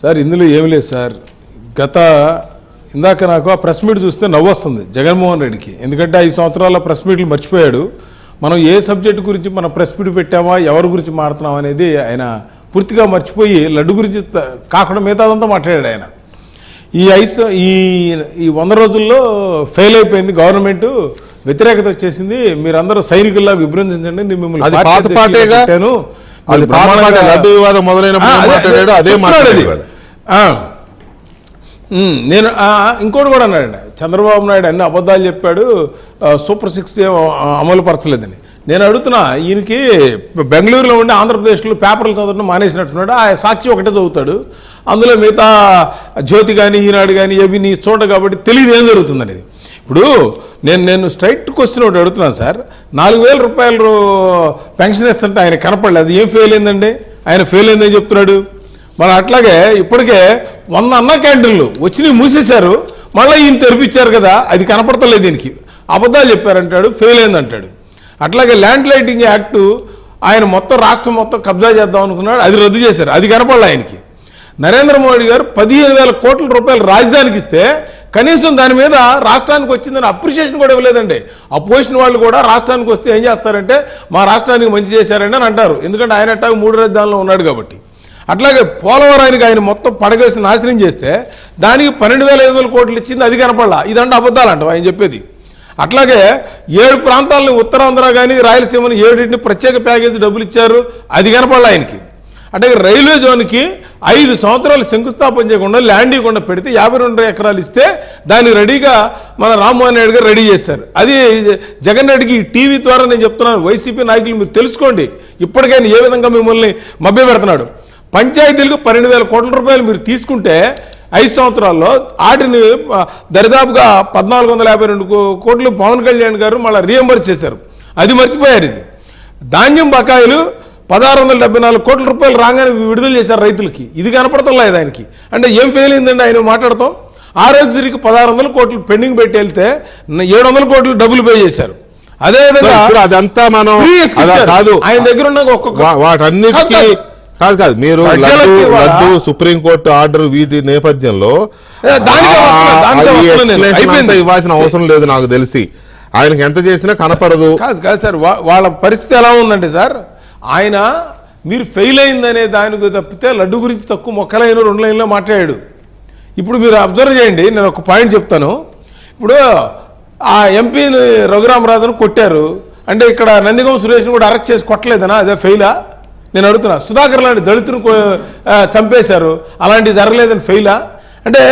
సార్? ఇందులో ఏమి లేదు సార్. ఇందాక నాకు ఆ ప్రెస్ మీట్ చూస్తే నవ్వు వస్తుంది జగన్మోహన్ రెడ్డికి. ఎందుకంటే 5 సంవత్సరాల ప్రెస్ మీట్లు మర్చిపోయాడు. మనం ఏ సబ్జెక్టు గురించి మనం ప్రెస్ మీట్ పెట్టామా, ఎవరి గురించి మాట్లాడుతున్నాం అనేది ఆయన పూర్తిగా మర్చిపోయి లడ్డు గురించి కాకుండా మిగతాదంతా మాట్లాడాడు ఆయన. ఈ 100 రోజుల్లో ఫెయిల్ అయిపోయింది గవర్నమెంట్, వ్యతిరేకత వచ్చేసింది, మీరందరూ సైనికుల్లా విభ్రంజించండి, మిమ్మల్ని నేను ఇంకోటి కూడా అన్నాడండి. చంద్రబాబు నాయుడు అన్ని అబద్ధాలు చెప్పాడు, సూపర్ 6 అమలు పరచలేదని. నేను అడుగుతున్నా, ఈయనకి బెంగళూరులో ఉండి ఆంధ్రప్రదేశ్లో పేపర్లు చదవడం మానేసినట్టున్నాడు. ఆ సాక్షి ఒకటే చదువుతాడు, అందులో మిగతా జ్యోతి కానీ ఈనాడు కానీ ఏవి నీ చూడ కాబట్టి తెలియదు ఏం జరుగుతుంది అనేది. ఇప్పుడు నేను స్ట్రైట్ క్వశ్చన్ ఒకటి అడుగుతున్నాను సార్. 4,000 రూపాయలు పెన్షన్ ఇస్తుంటే ఆయన కనపడలేదు, అది ఏం ఫెయిల్ అయిందండి? ఆయన ఫెయిల్ అయిందని చెప్తున్నాడు. మరి అట్లాగే ఇప్పటికే 100 అన్న క్యాంటీన్లు వచ్చి మూసేశారు, మళ్ళీ ఈయన తెరిపించారు కదా, అది కనపడతలేదు. దీనికి అబద్ధాలు చెప్పారంటాడు, ఫెయిల్ అయిందంటాడు. అట్లాగే ల్యాండ్ లైటింగ్ యాక్టు ఆయన మొత్తం రాష్ట్రం మొత్తం కబ్జా చేద్దాం అనుకున్నాడు, అది రద్దు చేశారు, అది కనపడలే ఆయనకి. నరేంద్ర మోడీ గారు 15,000 కోట్ల రూపాయలు రాజధానికి ఇస్తే కనీసం దాని మీద రాష్ట్రానికి వచ్చిందని అప్రిషియేషన్ కూడా ఇవ్వలేదండి. అపోజిషన్ వాళ్ళు కూడా రాష్ట్రానికి వస్తే ఏం చేస్తారంటే మా రాష్ట్రానికి మంచి చేశారండి అని అంటారు, ఎందుకంటే ఆయన అట్టాగా 3 రాజధానుల్లో ఉన్నాడు కాబట్టి. అట్లాగే పోలవరానికి ఆయన మొత్తం పడగేసి నాశనం చేస్తే దానికి 12,500 కోట్లు ఇచ్చింది, అది కనపడలా. ఇదంటే అబద్ధాలంట ఆయన చెప్పేది. అట్లాగే 7 ప్రాంతాలను ఉత్తరాంధ్ర కానీ రాయలసీమను 7 ప్రత్యేక ప్యాకేజీ డబ్బులు ఇచ్చారు, అది కనపడలా ఆయనకి. అంటే రైల్వే జోన్కి 5 సంవత్సరాలు శంకుస్థాపన చేయకుండా ల్యాండ్ ఇవ్వకుండా పెడితే 52 ఎకరాలు ఇస్తే దానికి రెడీగా మన రామ్మోహన్ నాయుడు గారు రెడీ చేశారు. అది జగన్ రెడ్డికి టీవీ ద్వారా నేను చెప్తున్నాను, వైసీపీ నాయకులు మీరు తెలుసుకోండి ఇప్పటికైనా ఏ విధంగా మిమ్మల్ని మభ్యపెడుతున్నాడు. పంచాయతీలకు 12,000 కోట్ల రూపాయలు మీరు తీసుకుంటే 5 సంవత్సరాల్లో వాటిని దరిదాపుగా 1,452 కోట్లు పవన్ కళ్యాణ్ గారు మళ్ళీ రీఎంబర్స్ చేశారు. అది మర్చిపోయారు. ఇది ధాన్యం బకాయిలు 1,674 కోట్ల రూపాయలు రాగానే విడుదల చేశారు రైతులకి. ఇది కనపడతలేదు ఆయనకి. అంటే ఏం ఫెయిల్ అయిందండి ఆయన మాట్లాడతాం. ఆరోగ్యశ్రీకి 1,600 కోట్లు పెండింగ్ పెట్టి వెళ్తే 700 కోట్లు డబ్బులు పే చేశారు. అదేవిధంగా అదంతా మనం కాదు ఆయన దగ్గర ఉన్న ఒక్కొక్క వాటన్నిటికీ కాదు మీరు లడ్డు సుప్రీంకోర్టు ఆర్డర్ వీటి నేపథ్యంలో ఇవ్వాల్సిన అవసరం లేదు నాకు తెలిసి. ఆయనకి ఎంత చేసినా కనపడదు. కాదు సార్, వాళ్ళ పరిస్థితి ఎలా ఉందంటే సార్, ఆయన మీరు ఫెయిల్ అయిందనే దానికి తప్పితే లడ్డు గురించి తక్కువ మొక్కలైన 2 లైన్లో మాట్లాడాడు. ఇప్పుడు మీరు అబ్జర్వ్ చేయండి, నేను ఒక పాయింట్ చెప్తాను. ఇప్పుడు ఆ ఎంపీని రఘురామరాజును కొట్టారు అంటే ఇక్కడ నందిగం సురేష్ని కూడా అరెస్ట్ చేసి కొట్టలేదనా? అదే ఫెయిలా? నేను అడుగుతున్నా. సుధాకర్ లాంటి దళితును చంపేశారు, అలాంటివి జరగలేదని ఫెయిలా? అంటే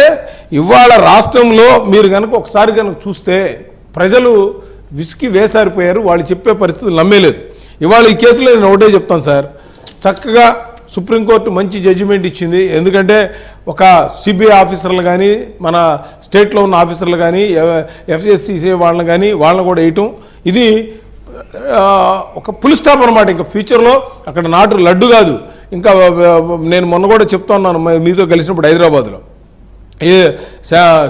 ఇవాళ రాష్ట్రంలో మీరు కనుక ఒకసారి కనుక చూస్తే ప్రజలు విసికి వేసారిపోయారు. వాళ్ళు చెప్పే పరిస్థితులు నమ్మేలేదు. ఇవాళ ఈ కేసులో నేను ఒకటే చెప్తాను సార్, చక్కగా సుప్రీంకోర్టు మంచి జడ్జిమెంట్ ఇచ్చింది. ఎందుకంటే ఒక సిబిఐ ఆఫీసర్లు కానీ మన స్టేట్లో ఉన్న ఆఫీసర్లు కానీ ఎఫ్ఎస్సిసిఐ వాళ్ళని కానీ వాళ్ళని కూడా వేయటం ఇది ఒక ఫుల్ స్టాప్ అనమాట. ఇంకా ఫ్యూచర్లో అక్కడ నాటు లడ్డు కాదు, ఇంకా నేను మొన్న కూడా చెప్తా ఉన్నాను మీతో కలిసినప్పుడు హైదరాబాద్లో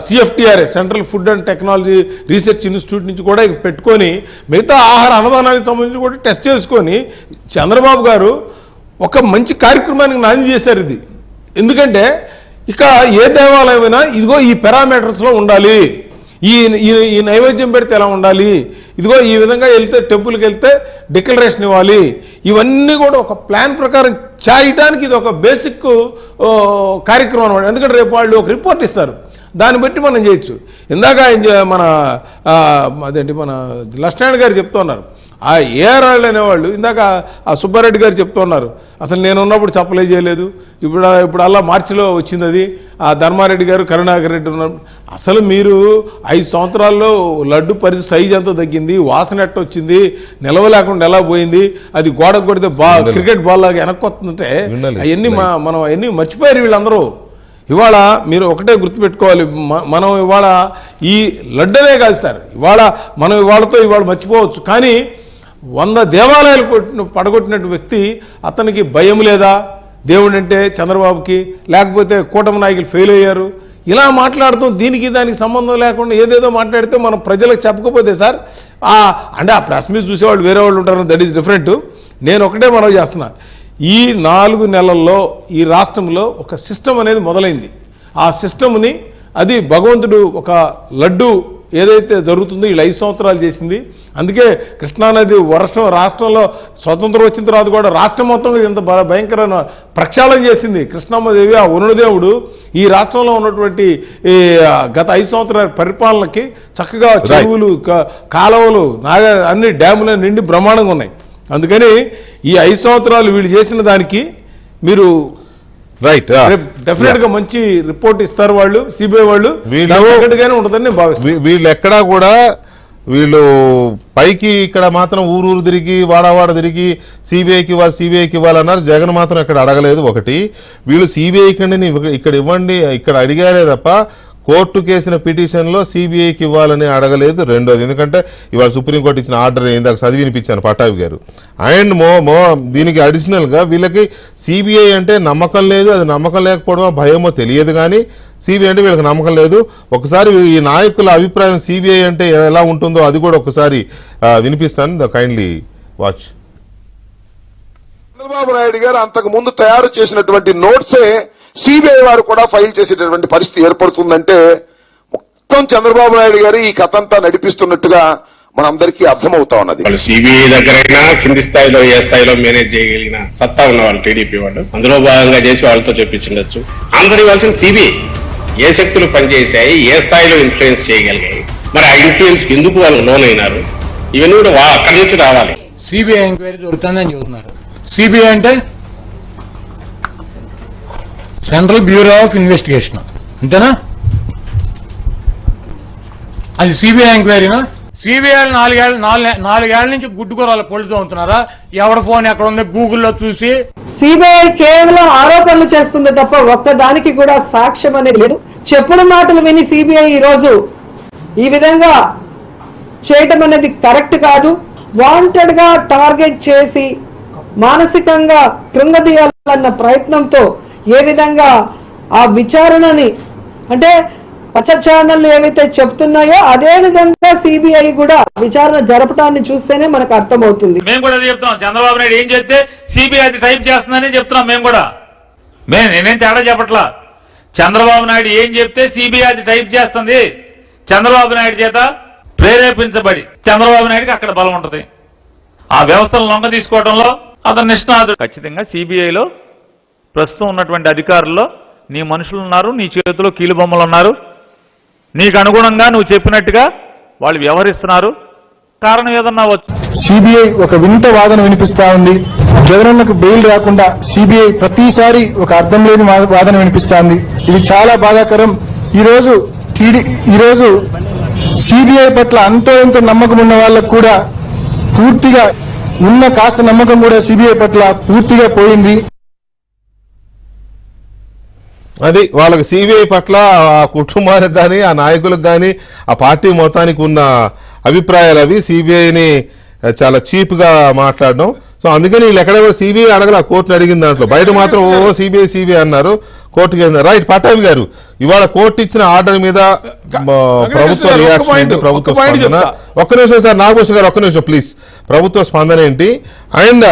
CFTRS central food and technology research institute నుంచి కూడా పెట్టుకొని మిగతా ఆహార అన్నదానానికి సంబంధించి కూడా టెస్ట్ చేసుకొని చంద్రబాబు గారు ఒక మంచి కార్యక్రమానికి నాంది చేశారు. ఇది ఎందుకంటే ఇక ఏ దేవాలయమైనా ఇదిగో ఈ పారామీటర్స్లో ఉండాలి, ఈ నైవేద్యం పెడితే ఎలా ఉండాలి, ఇదిగో ఈ విధంగా వెళ్తే టెంపుల్కి వెళ్తే డిక్లరేషన్ ఇవ్వాలి, ఇవన్నీ కూడా ఒక ప్లాన్ ప్రకారం చేయడానికి ఇది ఒక బేసిక్ కార్యక్రమం అనమాట. ఎందుకంటే రేపు వాళ్ళు ఒక రిపోర్ట్ ఇస్తారు, దాన్ని బట్టి మనం చేయొచ్చు. ఇందాక మన అదేంటి మన లక్ష్మణ్ గారు చెప్తున్నారు, ఆ ఏఆర్ఆళ్ళు అనేవాళ్ళు ఇందాక ఆ సుబ్బారెడ్డి గారు చెప్తున్నారు, అసలు నేను ఉన్నప్పుడు సప్లై చేయలేదు, ఇప్పుడు అలా మార్చిలో వచ్చింది అది. ఆ ధర్మారెడ్డి గారు కరుణాకర్ రెడ్డి ఉన్నారు. అసలు మీరు 5 సంవత్సరాల్లో లడ్డు పరిస్థితి సైజ్ ఎంత తగ్గింది, వాసన ఎట్ట వచ్చింది, నిలవ లేకుండా ఎలా పోయింది, అది గోడకు కొడితే క్రికెట్ బాల్ లాగా వెనక్కి వస్తుంటే అవన్నీ మనం అవన్నీ మర్చిపోయారు వీళ్ళందరూ. ఇవాళ మీరు ఒకటే గుర్తుపెట్టుకోవాలి, మనం ఇవాళ ఈ లడ్డనే కాదు సార్, ఇవాళ మనం ఇవాళతో ఇవాళ మర్చిపోవచ్చు, కానీ 100 దేవాలయాలు పడగొట్టినట్టు వ్యక్తి అతనికి భయం లేదా దేవుడు అంటే చంద్రబాబుకి, లేకపోతే కూటమి నాయకులు ఫెయిల్ అయ్యారు, ఇలా మాట్లాడుతూ దీనికి దానికి సంబంధం లేకుండా ఏదేదో మాట్లాడితే మనం ప్రజలకు చెప్పకపోతే సార్ అంటే ఆ ప్రెస్ మీట్ చూసేవాళ్ళు వేరే వాళ్ళు ఉంటారు, దట్ ఈస్ డిఫరెంట్. నేను ఒకటే మనవి చేస్తున్నా, ఈ 4 నెలల్లో ఈ రాష్ట్రంలో ఒక సిస్టమ్ అనేది మొదలైంది. ఆ సిస్టమ్ని అది భగవంతుడు ఒక లడ్డు ఏదైతే జరుగుతుందో ఈ 5 సంవత్సరాలు చేసింది. అందుకే కృష్ణానది వర్షం రాష్ట్రంలో స్వతంత్రం వచ్చిన తర్వాత కూడా రాష్ట్రం మొత్తం ఇంత భయంకరమైన ప్రక్షాళన చేసింది కృష్ణమ్మదేవి. ఆ వరుణదేవుడు ఈ రాష్ట్రంలో ఉన్నటువంటి గత 5 సంవత్సరాల పరిపాలనకి చక్కగా చెరువులు కాలువలు అన్ని డ్యాములు నిండి బ్రహ్మాండంగా ఉన్నాయి. అందుకని ఈ 5 సంవత్సరాలు వీళ్ళు చేసిన దానికి మీరు రైట్ డెఫినెట్ గా మంచి రిపోర్ట్ ఇస్తారు వాళ్ళు, సిబిఐ వాళ్ళు. వీళ్ళు ఉంటుందని నేను భావిస్తాను. వీళ్ళు ఎక్కడా కూడా వీళ్ళు పైకి ఇక్కడ మాత్రం ఊరు తిరిగి వాడవాడ తిరిగి సిబిఐకి ఇవ్వాలన్నారు. జగన్ మాత్రం ఇక్కడ అడగలేదు. ఒకటి, వీళ్ళు సిబిఐకి ఇక్కడ ఇవ్వండి ఇక్కడ అడిగారే తప్ప కోర్టు కేసిన పిటిషన్లో సిబిఐకి ఇవ్వాలని అడగలేదు. రెండోది, ఎందుకంటే ఇవాళ సుప్రీంకోర్టు ఇచ్చిన ఆర్డర్ ఇందాక చదివి వినిపించాను పట్టాభి గారు. అండ్ దీనికి అడిషనల్గా వీళ్ళకి సిబిఐ అంటే నమ్మకం లేదు. అది నమ్మకం లేకపోవడమో భయమో తెలియదు, కానీ సిబిఐ అంటే వీళ్ళకి నమ్మకం లేదు. ఒకసారి ఈ నాయకుల అభిప్రాయం సిబిఐ అంటే ఎలా ఉంటుందో అది కూడా ఒకసారి వినిపిస్తాను, కైండ్లీ వాచ్. చంద్రబాబు నాయుడు గారు అంతకు ముందు తయారు చేసినటువంటి నోట్సే సిబిఐ వారు కూడా ఫైల్ చేసేటటువంటి పరిస్థితి ఏర్పడుతుందంటే మొత్తం చంద్రబాబు నాయుడు గారు ఈ కథ అంతా నడిపిస్తున్నట్టుగా మనందరికీ అర్థమవుతా ఉన్నది. వాళ్ళు సిబిఐ దగ్గరైనా కింది స్థాయిలో ఏ స్థాయిలో మేనేజ్ చేయగలిగిన సత్తా ఉన్న వాళ్ళు టీడీపీ వాళ్ళు అందులో భాగంగా చేసి వాళ్ళతో చెప్పించుండొచ్చు. ఆన్సర్ ఇవ్వాల్సిన సిబిఐ ఏ శక్తులు పనిచేశాయి, ఏ స్థాయిలో ఇన్ఫ్లుయెన్స్ చేయగలిగాయి, మరి ఆ ఇన్ఫ్లుయెన్స్ ఎందుకు వాళ్ళు లోన్ అయినారు, ఇవన్నీ కూడా అక్కడి నుంచి రావాలి. సిబిఐ ఎంక్వైరీ దొరుకుతుందని చెబుతున్నారు. సిబిఐ అంటే సెంట్రల్ బ్యూరో ఆఫ్ ఇన్వెస్టిగేషన్, అంతేనా? అది సిబిఐ ఎంక్వైరీనా? సిబిఐ నాలుగేళ్ల నుంచి గుడ్డుకూరలు పొడుతూ ఉంటున్నారా? ఎవడ ఫోన్ ఎక్కడ ఉంది గూగుల్లో చూసి? సిబిఐ కేవలం ఆరోపణలు చేస్తుంది తప్ప ఒక్కదానికి కూడా సాక్ష్యం అనేది లేదు. చెప్పుడు మాటలు విని సిబిఐ ఈ రోజు ఈ విధంగా చేయటం అనేది కరెక్ట్ కాదు. వాంటెడ్ గా టార్గెట్ చేసి మానసికంగా కృంగదీయాలన్న ప్రయత్నంతో ఏ విధంగా ఆ విచారణని, అంటే పచ్చ ఛానళ్లు ఏవైతే చెప్తున్నాయో అదే విధంగా సిబిఐ కూడా విచారణ జరపడాన్ని చూస్తేనే మనకు అర్థమవుతుంది. మేము కూడా చెప్తున్నాం, చంద్రబాబు నాయుడు ఏం చెప్తే సిబిఐ అది టైప్ చేస్తుందని చెప్తున్నాం. మేము కూడా నేనేం తేడా చెప్పట్లా. చంద్రబాబు నాయుడు ఏం చెప్తే సిబిఐ అది టైప్ చేస్తుంది. చంద్రబాబు నాయుడు చేత ప్రేరేపించబడి చంద్రబాబు నాయుడుకి అక్కడ బలం ఉంటుంది. ఆ వ్యవస్థను లొంగ తీసుకోవడంలో అతను నిష్ణాతుడు. ఖచ్చితంగా సిబిఐలో ప్రస్తుతం ఉన్నటువంటి అధికారుల్లో నీ మనుషులు ఉన్నారు, నీ చేతిలో కీలుబొమ్మలు ఉన్నారు. నీకు అనుగుణంగా నువ్వు చెప్పినట్టుగా వాళ్ళు వ్యవహరిస్తున్నారు. కారణం ఏదన్నా వచ్చు. సిబిఐ ఒక వింత వాదన వినిపిస్తా ఉంది. జగనన్నకు బెయిల్ రాకుండా సిబిఐ ప్రతిసారి ఒక అర్థం లేని వాదన వినిపిస్తోంది. ఇది చాలా బాధాకరం. ఈరోజు సిబిఐ పట్ల అంతో ఎంతో నమ్మకం ఉన్న వాళ్ళకు కూడా పూర్తిగా ఉన్న కాస్త నమ్మకం కూడా సిబిఐ పట్ల పూర్తిగా పోయింది. అది వాళ్ళకి సిబిఐ పట్ల ఆ కుటుంబానికి కానీ ఆ నాయకులకు కానీ ఆ పార్టీ మొత్తానికి ఉన్న అభిప్రాయాలు అవి సిబిఐని చాలా చీప్గా మాట్లాడడం. సో అందుకని వీళ్ళు ఎక్కడ కూడా సిబిఐ అడగల, కోర్టును అడిగిన దాంట్లో. బయట మాత్రం సిబిఐ అన్నారు, కోర్టుకి రైట్. పట్టాభి గారు, ఇవాళ కోర్టు ఇచ్చిన ఆర్డర్ మీద ప్రభుత్వ రియాక్షన్ ఏంటి, ప్రభుత్వ స్పందన? ఒక్క నిమిషం సార్, నాగభూషణ్ గారు ఒక్క నిమిషం ప్లీజ్. ప్రభుత్వ స్పందన ఏంటి? అండ్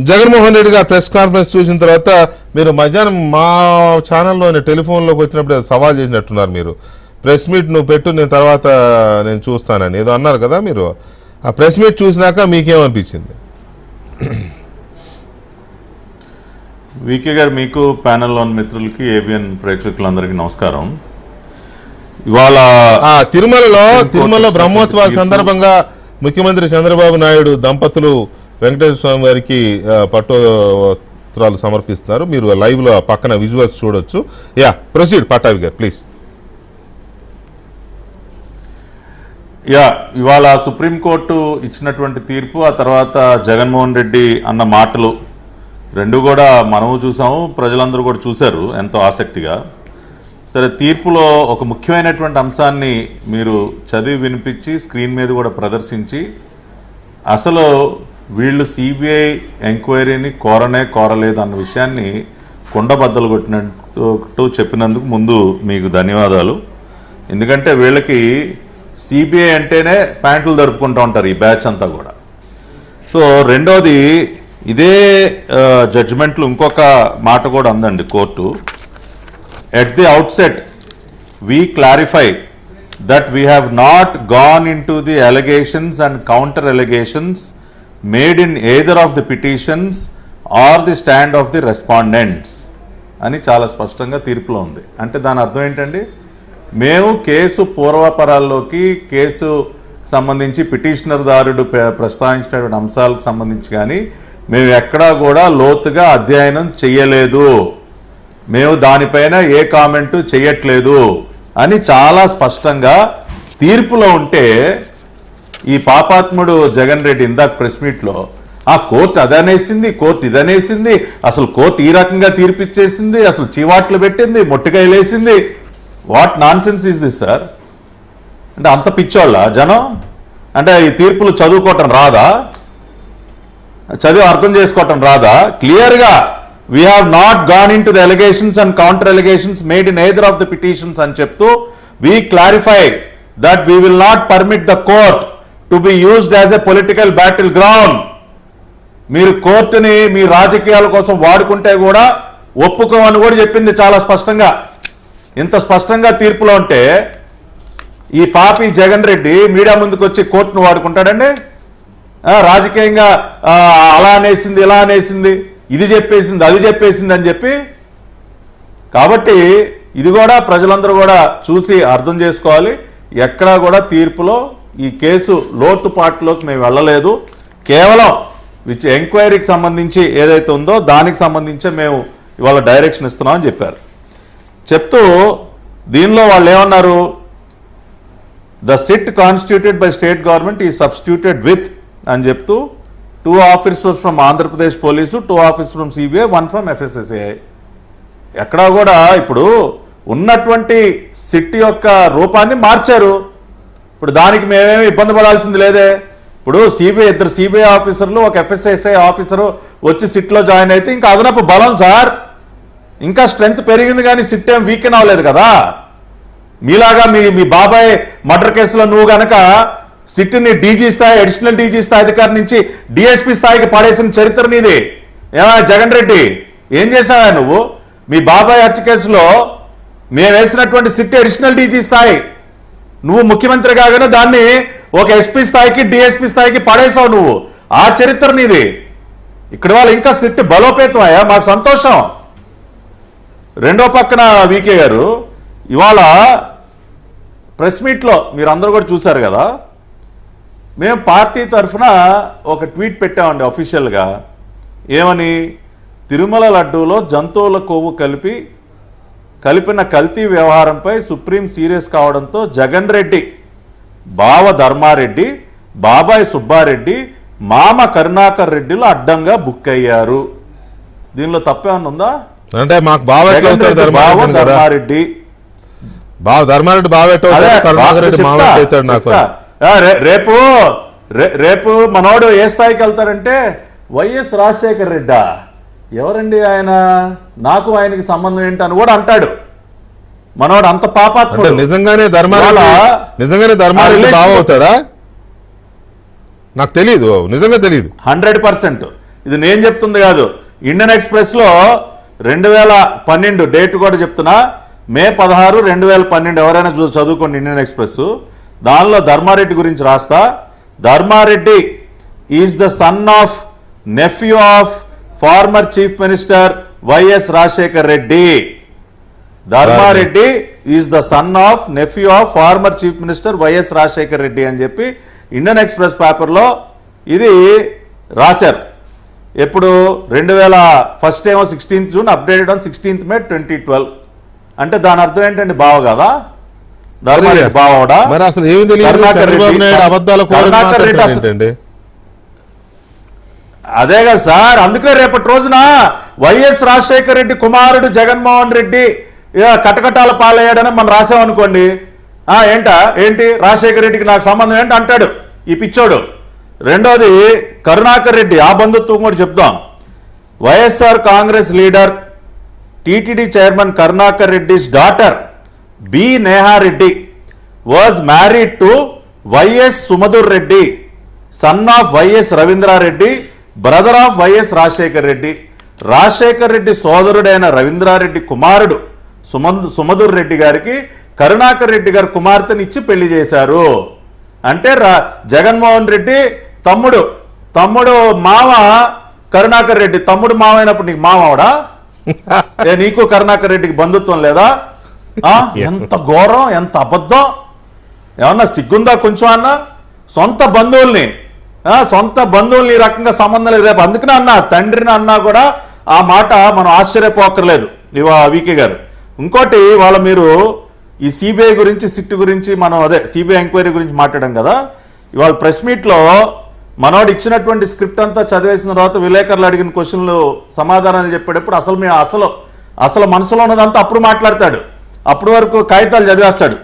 జగన్మోహన్ రెడ్డి గారు ప్రెస్ కాన్ఫరెన్స్ చూసిన తర్వాత మీరు మధ్యాహ్నం మా ఛానల్లోని టెలిఫోన్లోకి వచ్చినప్పుడు సవాల్ చేసినట్టున్నారు. మీరు ప్రెస్ మీట్ నువ్వు పెట్టు, నేను తర్వాత నేను చూస్తానని ఏదో అన్నారు కదా మీరు. ఆ ప్రెస్ మీట్ చూసినాక మీకేమనిపించింది? వికే గారు, మీకు ప్యానెల్లోని మిత్రులకి, ఏబిఎన్ ప్రేక్షకులందరికీ నమస్కారం. ఇవాళ తిరుమలలో బ్రహ్మోత్సవాల సందర్భంగా ముఖ్యమంత్రి చంద్రబాబు నాయుడు దంపతులు వెంకటేశ్వర స్వామి గారికి పట్టు వస్త్రాలు సమర్పిస్తున్నారు. మీరు లైవ్ లో పక్కన విజువల్స్ చూడొచ్చు. యా, ప్రొసీడ్ పట్టాభి గారు ప్లీజ్. ఇవాళ సుప్రీంకోర్టు ఇచ్చినటువంటి తీర్పు, ఆ తర్వాత జగన్మోహన్ రెడ్డి అన్న మాటలు రెండు కూడా మనము చూసాము, ప్రజలందరూ కూడా చూశారు ఎంతో ఆసక్తిగా. సరే, తీర్పులో ఒక ముఖ్యమైనటువంటి అంశాన్ని మీరు చదివి వినిపించి స్క్రీన్ మీద కూడా ప్రదర్శించి, అసలు వీళ్ళు సిబిఐ ఎంక్వైరీని కోరలేదు అన్న విషయాన్ని కుండబద్దలు కొట్టినట్టు చెప్పినందుకు ముందు మీకు ధన్యవాదాలు. ఎందుకంటే వీళ్ళకి సిబిఐ అంటేనే ప్యాంట్లు దరుపుకుంటూ ఉంటారు ఈ బ్యాచ్ అంతా కూడా. సో రెండోది, ఇదే జడ్జిమెంట్లు ఇంకొక మాట కూడా ఉందండి court. At the outset we clarify that we have not gone into the allegations and counter allegations made in either of the petitions or the stand of the respondents అని చాలా స్పష్టంగా తీర్పులో ఉంది. అంటే దాని అర్థం ఏంటండి, మేము కేసు పూర్వపరాల్లోకి, కేసు సంబంధించి పిటిషనర్ దారుడు ప్రస్తావించినటువంటి అంశాలకు సంబంధించి కానీ మేము ఎక్కడా కూడా లోతుగా అధ్యయనం చెయ్యలేదు, మేము దానిపైన ఏ కామెంటు చెయ్యట్లేదు అని చాలా స్పష్టంగా తీర్పులో ఉంటే, ఈ పాపాత్ముడు జగన్ రెడ్డి ఇందాక ప్రెస్ మీట్లో ఆ కోర్టు అదనేసింది, కోర్టు ఇదనేసింది, అసలు కోర్టు ఈ రకంగా తీర్పిచ్చేసింది, అసలు చీవాట్లు పెట్టింది, మొట్టికాయలేసింది. What nonsense is this sir? అంటే అంత పిచ్చోళ్ళ జనం? అంటే ఈ తీర్పులు చదువుకోవటం రాదా? చదివి అర్థం చేసుకోవటం రాదా? క్లియర్గా we have not gone into the allegations and counter allegations made in either of the petitions అని చెప్తూ we clarify that we will not permit the court to be used as a political battle ground. మీరు కోర్టుని మీ రాజకీయాల కోసం వాడుకుంటే కూడా ఒప్పుకోమని కూడా చెప్పింది చాలా స్పష్టంగా. ఇంత స్పష్టంగా తీర్పులో ఉంటే ఈ పాపి జగన్ రెడ్డి మీడియా ముందుకు వచ్చి కోర్టును వాడుకుంటాడండి? రాజకీయంగా అలా అనేసింది, ఇలా అనేసింది, ఇది చెప్పేసింది, అది చెప్పేసింది అని చెప్పి. కాబట్టి ఇది కూడా ప్రజలందరూ కూడా చూసి అర్థం చేసుకోవాలి. ఎక్కడా కూడా తీర్పులో ఈ కేసు లోతుపాట్లోకి మేము వెళ్ళలేదు. కేవలం ఎంక్వైరీకి సంబంధించి ఏదైతే ఉందో దానికి సంబంధించే మేము ఇవాళ డైరెక్షన్ ఇస్తున్నామని చెప్పారు. చెప్తూ దీనిలో వాళ్ళు ఏమన్నారు, the SIT constituted by state government ఈ సబ్స్టిట్యూటెడ్ విత్ అని చెప్తూ 2 officers from Andhra Pradesh police, 2 officers from CBI, 1 from FSSAI. ఎక్కడా కూడా ఇప్పుడు ఉన్నటువంటి సిట్ యొక్క రూపాన్ని మార్చారు. ఇప్పుడు దానికి మేమేమి ఇబ్బంది పడాల్సింది లేదే. ఇప్పుడు ఇద్దరు సిబిఐ ఆఫీసర్లు, ఒక FSSAI ఆఫీసరు వచ్చి సిట్లో జాయిన్ అయితే ఇంకా అదనపు బలం సార్, ఇంకా స్ట్రెంగ్త్ పెరిగింది, కానీ సిట్ ఏం వీకెన్ అవ్వలేదు కదా. మీలాగా మీ బాబాయ్ మర్డర్ కేసులో నువ్వు గనక సిట్ని డీజీ స్థాయి, అడిషనల్ డీజీ స్థాయి అధికారి నుంచి డిఎస్పీ స్థాయికి పడేసిన చరిత్ర నీది. ఏమా జగన్ రెడ్డి, ఏం చేశావా నువ్వు? మీ బాబాయ్ హత్య కేసులో మేము వేసినటువంటి సిట్ అడిషనల్ డీజీ స్థాయి, నువ్వు ముఖ్యమంత్రి కాగానే దాన్ని ఒక ఎస్పీ స్థాయికి, డిఎస్పీ స్థాయికి పడేసావు నువ్వు. ఆ చరిత్ర నీది. ఇక్కడ వాళ్ళు ఇంకా సిట్ బలోపేతం అయ్యా, మాకు సంతోషం. రెండో పక్కన వీకే గారు ఇవాళ ప్రెస్ మీట్లో మీరు అందరూ కూడా చూశారు కదా, మేము పార్టీ తరఫున ఒక ట్వీట్ పెట్టామండి అఫీషియల్గా. ఏమని, తిరుమల లడ్డూలో జంతువుల కొవ్వు కలిపిన కల్తీ వ్యవహారంపై సుప్రీం సీరియస్ కావడంతో జగన్ రెడ్డి, బావ ధర్మారెడ్డి, బాబాయ్ సుబ్బారెడ్డి, మామ కరుణాకర్ రెడ్డిలు అడ్డంగా బుక్ అయ్యారు. దీనిలో తప్పేమన్నా ఉందా? అంటే మాకు ధర్మారెడ్డి రేపు మనోడు ఏ స్థాయికి వెళ్తాడంటే వైఎస్ రాజశేఖర్ రెడ్డా, ఎవరండి ఆయన, నాకు ఆయనకి సంబంధం ఏంటని కూడా అంటాడు మనోడు. అంత పాపాత్ముడు. నిజంగానే ధర్మారెడ్డి బావ అవుతాడా? నాకు తెలియదు, నిజంగా తెలియదు. 100%. ఇది నేను చెప్తుంది కాదు. ఇండియన్ ఎక్స్ప్రెస్ లో 2012 డేట్ కూడా చెప్తున్నా, మే 16, 2012. ఎవరైనా చదువుకోండి ఇండియన్ ఎక్స్ప్రెస్. దానిలో ధర్మారెడ్డి గురించి రాస్తా. Dharma Reddy is the son of nephew of former chief minister YS Rajasekhar Reddy. Dharma Reddy is the son of nephew of former chief minister YS Rajasekhar Reddy అని చెప్పి ఇండియన్ ఎక్స్ప్రెస్ పేపర్లో ఇది రాశారు. ఎప్పుడు 2001 ఏమో 16th June, updated on 16th May 2012. అంటే దాని అర్థం ఏంటండి, బావ కదా ధర్మారెడ్డి, బావడా? మరి అసలు ఏమి తెలియదు చంద్రబాబు నాయుడు అబద్ధాల ఏంటండి? అదే కదా సార్, అందుకనే రేపటి రోజున వైఎస్ రాజశేఖర రెడ్డి కుమారుడు జగన్మోహన్ రెడ్డి కటకటాల పాలయ్యాడని మనం రాసామనుకోండి, ఏంటి రాజశేఖర రెడ్డికి నాకు సంబంధం ఏంటి అంటాడు ఈ పిచ్చోడు. రెండోది కరుణాకర్ రెడ్డి, ఆ బంధుత్వం కూడా చెప్దాం. YSR Congress leader TTD chairman Karunakar Reddy's daughter B Nehareddy was married to YS Sumadhur Reddy, son of YS Ravindrareddy, brother of YS Rajasekhar Reddy. Rajasekhar Reddy సోదరుడైన రవీంద్రారెడ్డి కుమారుడు సుమధుర్ రెడ్డి గారికి కరుణాకర్ రెడ్డి గారు కుమార్తెని ఇచ్చి పెళ్లి చేశారు. అంటే జగన్మోహన్ రెడ్డి తమ్ముడు మామ కరుణాకర్ రెడ్డి, తమ్ముడు మామ అయినప్పుడు నీకు మామవడా? నీకు కరుణాకర్ రెడ్డికి బంధుత్వం లేదా? ఎంత ఘోరం, ఎంత అబద్ధం! ఏమన్నా సిగ్గుందా కొంచెం అన్నా? సొంత బంధువుల్ని ఈ రకంగా సంబంధం లేదు. రేపు అందుకనే అన్నా, తండ్రిని అన్నా కూడా ఆ మాట మనం ఆశ్చర్యపోకర్లేదు వీకే గారు. ఇంకోటి, వాళ్ళ మీరు ఈ సిబిఐ గురించి, సిట్ గురించి, మనం సిబిఐ ఎంక్వైరీ గురించి మాట్లాడాం కదా. ఇవాళ ప్రెస్ మీట్లో మనోడు ఇచ్చినటువంటి స్క్రిప్ట్ అంతా చదివేసిన తర్వాత విలేకరులు అడిగిన క్వశ్చన్లు సమాధానాలు చెప్పేటప్పుడు అసలు మనసులో ఉన్నదంతా అప్పుడు మాట్లాడతాడు. అప్పటి వరకు కాగితాలు చదివేస్తాడు,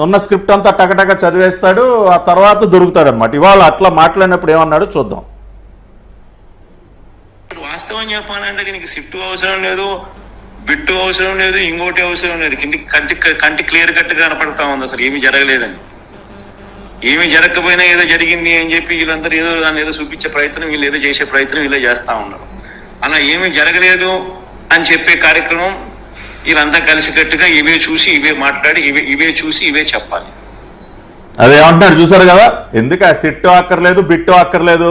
ఉన్న స్క్రిప్ట్ అంతా టకటక చదివేస్తాడు, ఆ తర్వాత దొరుకుతాడు అనమాట. ఇవాళ అట్లా మాట్లాడినప్పుడు ఏమన్నాడు చూద్దాం. వాస్తవం చెప్పాలంటే దీనికి షిఫ్ట్ అవసరం లేదు, బిట్టు అవసరం లేదు, ఇంకోటి అవసరం లేదు. కంటి క్లియర్ కట్ గా కనపడతా ఉంది అసలు ఏమి జరగలేదని. ఏమి జరగకపోయినా ఏదో జరిగింది అని చెప్పి వీళ్ళందరూ దాన్ని ఏదో చూపించే ప్రయత్నం, వీళ్ళు ఏదో చేసే ప్రయత్నం వీళ్ళే చేస్తా ఉన్నారు. అలా ఏమీ జరగలేదు అని చెప్పే కార్యక్రమం వీళ్ళంతా కలిసికట్టుగా ఇవే చూసి ఇవే మాట్లాడి ఇవే చూసి ఇవే చెప్పాలి. అదే అంటున్నాడు చూసారు కదా, ఎందుకు ఆ సిట్టు అక్కర్లేదు, బిట్టు అక్కర్లేదు.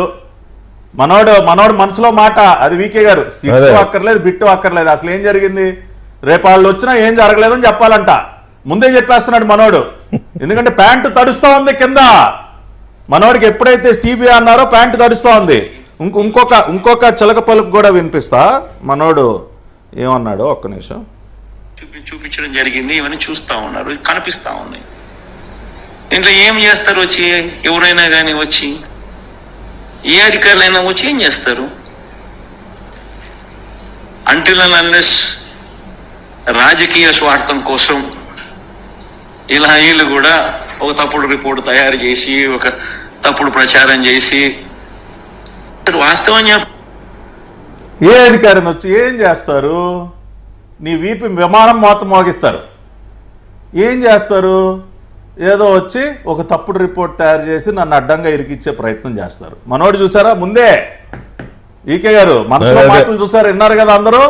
మనోడు మనసులో మాట అది వీకే గారు. సిట్టు అక్కర్లేదు, బిట్టు అక్కర్లేదు. అసలు ఏం జరిగింది, రేపు వాళ్ళు వచ్చినా ఏం జరగలేదని చెప్పాలంట. ముందే చెప్పేస్తున్నాడు మనోడు. ఎందుకంటే ప్యాంటు తడుస్తూ ఉంది కింద. మనోడికి ఎప్పుడైతే సిబిఐ అన్నారో ప్యాంటు తడుస్తూ ఉంది. ఇంకొక చిలక పలుకు కూడా వినిపిస్తా. మనోడు ఏమన్నాడో ఒక్క నిమిషం. చూపించడం జరిగింది. ఇవన్నీ చూస్తా ఉన్నారు, కనిపిస్తా ఉన్నాయి. ఇంట్లో ఏం చేస్తారు వచ్చి ఎవరైనా కానీ వచ్చి, ఏ అధికారులైనా వచ్చి ఏం చేస్తారు? అంటిల్ అండ్ అన్లెస్ రాజకీయ స్వార్థం కోసం ఇలా వీళ్ళు కూడా ఒక తప్పుడు రిపోర్ట్ తయారు చేసి, ఒక తప్పుడు ప్రచారం చేసి, వాస్తవం ఏ అధికారిని వచ్చి ఏం చేస్తారు? నీ వీపి విమానం మొత్తం మోగిస్తారు. ఏం చేస్తారు? ఏదో వచ్చి ఒక తప్పుడు రిపోర్ట్ తయారు చేసి నన్ను అడ్డంగా ఇరికిచ్చే ప్రయత్నం చేస్తారు. మనోడు చూసారా ముందే, ఈకే గారు మనసులో మాటలు చూసారు, విన్నారు కదా అందరూ.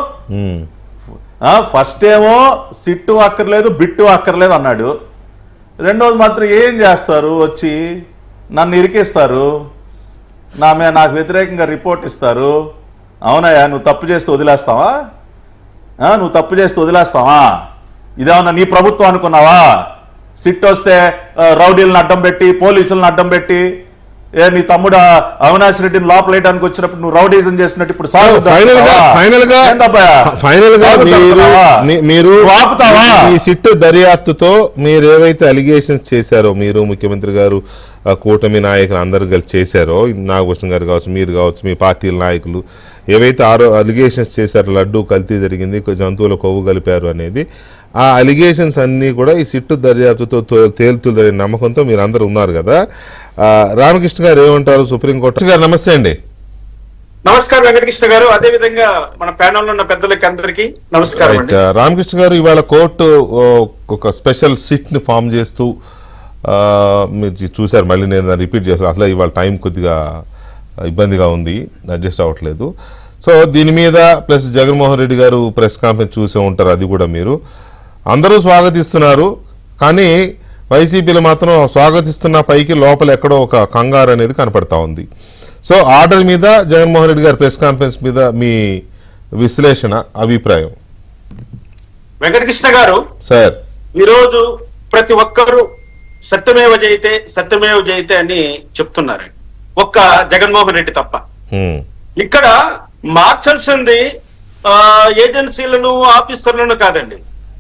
ఫస్ట్ ఏమో సిట్టు అక్కర్లేదు, బిట్టు అక్కర్లేదు అన్నాడు. రెండోది మాత్రం ఏం చేస్తారు? వచ్చి నన్ను ఇరికిస్తారు, నాకు వ్యతిరేకంగా రిపోర్ట్ ఇస్తారు. అవునయ్యా, నువ్వు తప్పు చేస్తే వదిలేస్తావా? నువ్వు తప్పు చేస్తే వదిలేస్తావా? ఇదేమన్నా నీ ప్రభుత్వం అనుకున్నావా? సిట్ వస్తే రౌడీలను అడ్డం పెట్టి, పోలీసులను అడ్డం పెట్టి, నీ తమ్ముడు అవినాష్ రెడ్డిని లోపలేయడానికి వచ్చినప్పుడు నువ్వు రౌడీజం చేసినట్టు ఇప్పుడు మీరు ఈ సిట్ దర్యాప్తుతో మీరు ఏవైతే అలిగేషన్స్ చేశారో, మీరు ముఖ్యమంత్రి గారు, కూటమి నాయకులు అందరూ కలిసి చేశారో, నాగభూషణ్ గారు కావచ్చు, మీరు కావచ్చు, మీ పార్టీల నాయకులు ఏవైతే అలిగేషన్స్ చేశారో, లడ్డూ కల్తీ జరిగింది, జంతువుల కొవ్వు కలిపారు అనేది, ఆ అలిగేషన్స్ అన్నీ కూడా ఈ సిట్టు దర్యాప్తుతో తేలుతుందనే నమ్మకంతో మీరు అందరూ ఉన్నారు కదా. రామకృష్ణ గారు ఏమంటారు? సుప్రీంకోర్టు గారు నమస్తే అండి. నమస్కారం వెంకటకృష్ణ గారు, అదే విధంగా మన ప్యానెల్ ఉన్న పెద్దలకి అందరికీ నమస్కారం. రామకృష్ణ గారు, ఇవాళ కోర్టు ఒక స్పెషల్ సిట్ ని ఫామ్ చేస్తూ, మీరు చూసారు, మళ్ళీ నేను రిపీట్ చేస్తాను, అసలు ఇవాళ టైం కొద్దిగా ఇబ్బందిగా ఉంది, అడ్జస్ట్ అవ్వట్లేదు. సో దీని మీద ప్లస్ జగన్మోహన్ రెడ్డి గారు ప్రెస్ కాన్ఫరెన్స్ చూసే ఉంటారు, అది కూడా మీరు అందరూ స్వాగతిస్తున్నారు. కానీ వైసీపీలో మాత్రం స్వాగతిస్తున్న పైకి లోపల ఎక్కడో ఒక కంగారు అనేది కనపడతా ఉంది. సో ఆర్డర్ మీద జగన్మోహన్ రెడ్డి గారి ప్రెస్ కాన్ఫరెన్స్ మీద మీ విశ్లేషణ, అభిప్రాయం? వెంకటకృష్ణ గారు, సార్, ఈరోజు ప్రతి ఒక్కరూ సత్యమేవ జయితే సత్యమేవ జయితే అని చెప్తున్నారు, ఒక్క జగన్మోహన్ రెడ్డి తప్ప. ఇక్కడ మార్చాల్సింది ఏజెన్సీలను, ఆఫీసర్లను కాదండి,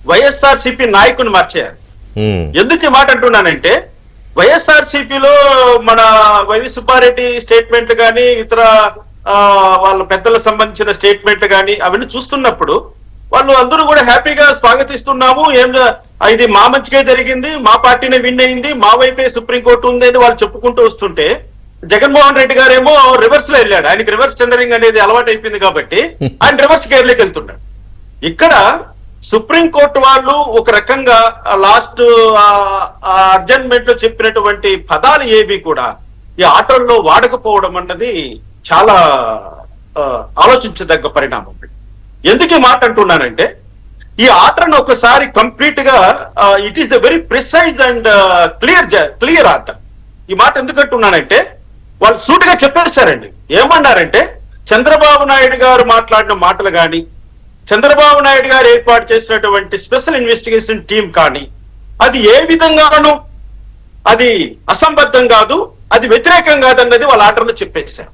వైఎస్ఆర్సీపీ నాయకుని మార్చేయాలి. ఎందుకు ఈ మాట అంటున్నానంటే, వైఎస్ఆర్సీపీలో మన వైవి సుబ్బారెడ్డి స్టేట్మెంట్లు కానీ, ఇతర వాళ్ళ పెద్దలకు సంబంధించిన స్టేట్మెంట్లు కానీ అవన్నీ చూస్తున్నప్పుడు వాళ్ళు అందరూ కూడా హ్యాపీగా స్వాగతిస్తున్నాము, ఇది మా మంచిగా జరిగింది, మా పార్టీనే విన్ అయింది, మా వైపే సుప్రీంకోర్టు ఉంది అని వాళ్ళు చెప్పుకుంటూ వస్తుంటే, జగన్మోహన్ రెడ్డి గారేమో రివర్స్ లో వెళ్ళాడు. ఆయనకి రివర్స్ టెండరింగ్ అనేది అలవాటు అయిపోయింది కాబట్టి ఆయన రివర్స్ గేర్లోకి వెళ్తున్నాడు. ఇక్కడ సుప్రీంకోర్టు వాళ్ళు ఒక రకంగా లాస్ట్ అడ్జర్న్మెంట్ లో చెప్పినటువంటి పదాలు ఏవి కూడా ఈ ఆర్డర్లో వాడకపోవడం అన్నది చాలా ఆలోచించదగ్గ పరిణామం. ఎందుకు ఈ మాట అంటున్నానంటే, ఈ ఆర్డర్ ఒకసారి కంప్లీట్ గా it is the very precise and clear order. ఈ మాట ఎందుకు అంటున్నానంటే, వాళ్ళు సూటిగా చెప్పేశారండి. ఏమన్నారంటే, చంద్రబాబు నాయుడు గారు మాట్లాడిన మాటలు కానీ, చంద్రబాబు నాయుడు గారు ఏర్పాటు చేసినటువంటి స్పెషల్ ఇన్వెస్టిగేషన్ టీం కానీ, అది ఏ విధంగానూ అది అసంబద్ధం కాదు, అది వ్యతిరేకం కాదన్నది వాళ్ళ ఆర్డర్లో చెప్పేశారు.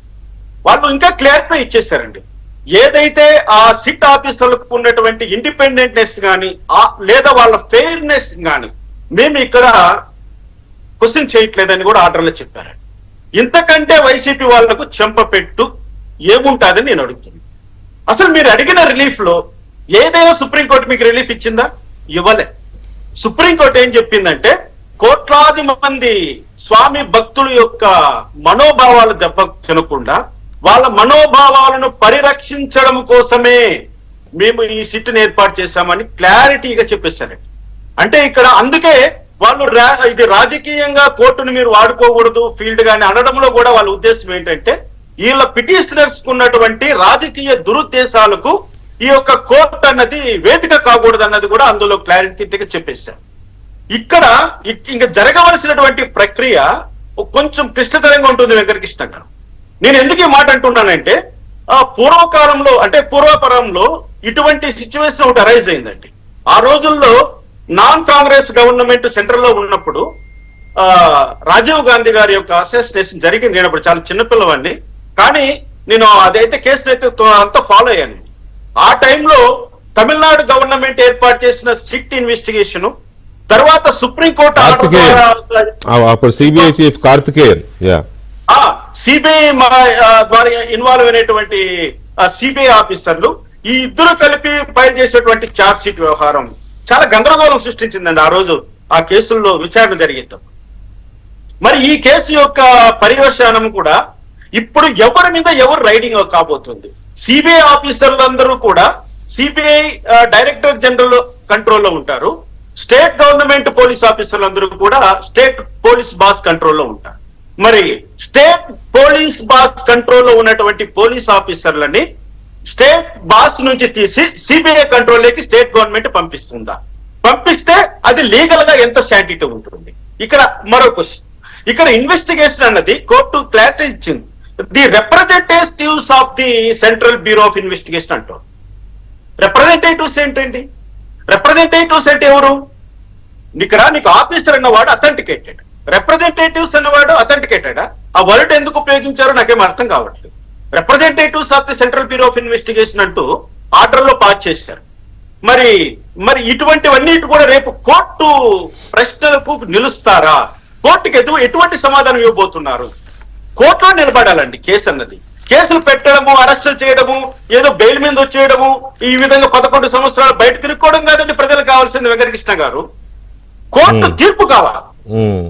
వాళ్ళు ఇంకా క్లారిఫై ఇచ్చేశారండి. ఏదైతే ఆ సిట్ ఆఫీసర్లకు ఉన్నటువంటి ఇండిపెండెంట్నెస్ కానీ, లేదా వాళ్ళ ఫెయిర్నెస్ కానీ మేము ఇక్కడ క్వశ్చన్ చేయట్లేదని కూడా ఆర్డర్లో చెప్పారండి. ఇంతకంటే వైసీపీ వాళ్లకు చెంపపెట్టు ఏముంటాదని నేను అడుగుతున్నాను. అసలు మీరు అడిగిన రిలీఫ్ లో ఏదైనా సుప్రీంకోర్టు మీకు రిలీఫ్ ఇచ్చిందా? ఇవ్వలే. సుప్రీంకోర్టు ఏం చెప్పిందంటే, కోట్లాది మంది స్వామి భక్తుల యొక్క మనోభావాలు దెబ్బ తినకుండా వాళ్ళ మనోభావాలను పరిరక్షించడం కోసమే మేము ఈ సిట్ని ఏర్పాటు చేశామని క్లారిటీగా చెప్పేశారండి. అంటే ఇక్కడ అందుకే వాళ్ళు ఇది రాజకీయంగా కోర్టును మీరు వాడుకోకూడదు ఫీల్డ్ గాని అనడంలో కూడా వాళ్ళ ఉద్దేశం ఏంటంటే, వీళ్ళ పిటిషనర్స్ ఉన్నటువంటి రాజకీయ దురుద్దేశాలకు ఈ యొక్క కోర్టు అన్నది వేదిక కాకూడదు అన్నది కూడా అందులో క్లారిటీగా చెప్పేశారు. ఇక్కడ ఇంకా జరగవలసినటువంటి ప్రక్రియ కొంచెం క్లిష్టతరంగా ఉంటుంది వెంకటకృష్ణ గారు. నేను ఎందుకు ఈ మాట అంటున్నానంటే, పూర్వకాలంలో అంటే పూర్వపరంలో ఇటువంటి సిచ్యువేషన్ ఒకటి అరైజ్ అయిందండి. ఆ రోజుల్లో నాన్ కాంగ్రెస్ గవర్నమెంట్ సెంట్రల్ లో ఉన్నప్పుడు రాజీవ్ గాంధీ గారి యొక్క అసోసినేషన్ జరిగింది. నేను అప్పుడు చాలా చిన్నపిల్లవాడిని, కానీ నేను అదైతే కేసును అయితే అంతా ఫాలో అయ్యాను. ఆ టైంలో తమిళనాడు గవర్నమెంట్ ఏర్పాటు చేసిన సిట్ ఇన్వెస్టిగేషన్, తర్వాత సుప్రీంకోర్టు అప్పుడు సిబిఐ చీఫ్ కార్తికేయన్ సిబిఐ ద్వారా ఇన్వాల్వ్ అయినటువంటి సిబిఐ ఆఫీసర్లు ఈ ఇద్దరు కలిపి ఫైల్ చేసేటువంటి ఛార్జ్ షీట్ వ్యవహారం చాలా గందరగోళం సృష్టించిందండి ఆ రోజు ఆ కేసుల్లో విచారణ జరిగేది. మరి ఈ కేసు యొక్క పర్యవసానం కూడా ఇప్పుడు ఎవరి మీద ఎవరు రైడింగ్ కాబోతుంది. సిబిఐ ఆఫీసర్లందరూ కూడా సిబిఐ డైరెక్టర్ జనరల్ కంట్రోల్లో ఉంటారు. స్టేట్ గవర్నమెంట్ పోలీస్ ఆఫీసర్లందరూ కూడా స్టేట్ పోలీస్ బాస్ కంట్రోల్లో ఉంటారు. మరి స్టేట్ పోలీస్ బాస్ కంట్రోల్లో ఉన్నటువంటి పోలీస్ ఆఫీసర్లని స్టేట్ బాస్ నుంచి తీసి సిబిఐ కంట్రోల్లోకి స్టేట్ గవర్నమెంట్ పంపిస్తుందా? పంపిస్తే అది లీగల్ గా ఎంత శాంటిటీ ఉంటుంది? ఇక్కడ మరో క్వశ్చన్. ఇక్కడ ఇన్వెస్టిగేషన్ అన్నది కోర్టు క్లారిటీ ఇచ్చింది. The representatives of the central bureau of investigation అంటారు. రిప్రజెంటేటివ్స్ ఏంటండి? రిప్రజెంటేటివ్స్ అంటే ఎవరు? నీకు ఆఫీసర్ అన్నవాడు అథెంటికేటెడ్, రిప్రజెంటేటివ్స్ అన్నవాడు అథెంటికేటెడా? ఆ వర్డ్ ఎందుకు ఉపయోగించారో నాకేం అర్థం కావట్లేదు. Representatives of the central bureau of investigation అంటూ ఆర్డర్ లో పాస్ చేశారు. మరి ఇటువంటివన్నీ కూడా రేపు కోర్టు ప్రశ్నలకు నిలుస్తారా? కోర్టుకి ఎటువంటి సమాధానం ఇవ్వబోతున్నారు? కోర్టులో నిలబడాలండి కేసు అన్నది. కేసులు పెట్టడము, అరెస్టులు చేయడము, ఏదో బెయిల్ మీద వచ్చేయడము, ఈ విధంగా 11 సంవత్సరాలు బయట తిరుక్కోవడం కాదండి ప్రజలకు కావాల్సింది వెంకటకృష్ణ గారు. కోర్టు తీర్పు కావాలి.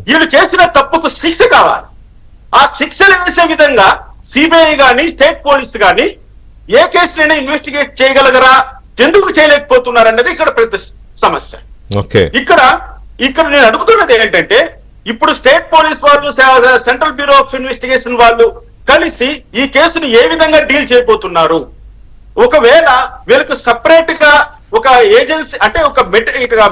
వీళ్ళు చేసిన తప్పుకు శిక్ష కావాలి. ఆ శిక్షలు వేసే విధంగా సిబిఐ గాని స్టేట్ పోలీస్ గాని ఏ కేసులైనా ఇన్వెస్టిగేట్ చేయగలగరా? ఎందుకు చేయలేకపోతున్నారన్నది ఇక్కడ పెద్ద సమస్య. ఇక్కడ నేను అడుగుతున్నది ఏంటంటే, ఇప్పుడు స్టేట్ పోలీస్ వాళ్ళు, సెంట్రల్ బ్యూరో ఆఫ్ ఇన్వెస్టిగేషన్ వాళ్ళు కలిసి ఈ కేసును ఏ విధంగా డీల్ చేయబోతున్నారు? ఒకవేళ వీళ్ళకి సపరేట్ గా ఒక ఏజెన్సీ అంటే ఒక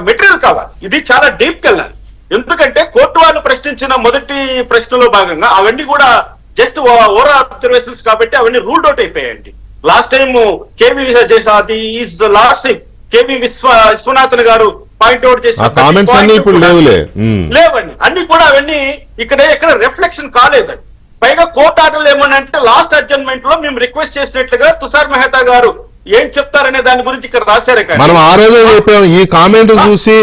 మెటీరియల్ కావాలి. ఇది చాలా డీప్ కి వెళ్ళాలి. ఎందుకంటే కోర్టు వాళ్ళు ప్రశ్నించిన మొదటి ప్రశ్నలో భాగంగా అవన్నీ కూడా జస్ట్ ఓవరాల్ అబ్జర్వేషన్స్ కాబట్టి అవన్నీ రూల్డ్ అవుట్ అయిపోయాయండి. లాస్ట్ టైం కేవీ విశ్వనాథన్ గారు పాయింట్ అవుట్ చేసిన లేవండి. అన్ని కూడా అవన్నీ ఎక్కడ రిఫ్లెక్షన్ కాలేదండి. పైగా కోర్టు ఆర్డర్లు ఏమనంటే లాస్ట్ అడ్జర్న్మెంట్ లో మేము రిక్వెస్ట్ చేసినట్లుగా తుషార్ మెహతా గారు ఏం చెప్తారనే దాని గురించి ఇక్కడ రాశారే. మనం ఆ రోజే చెప్పాం, ఈ కామెంట్ చూసి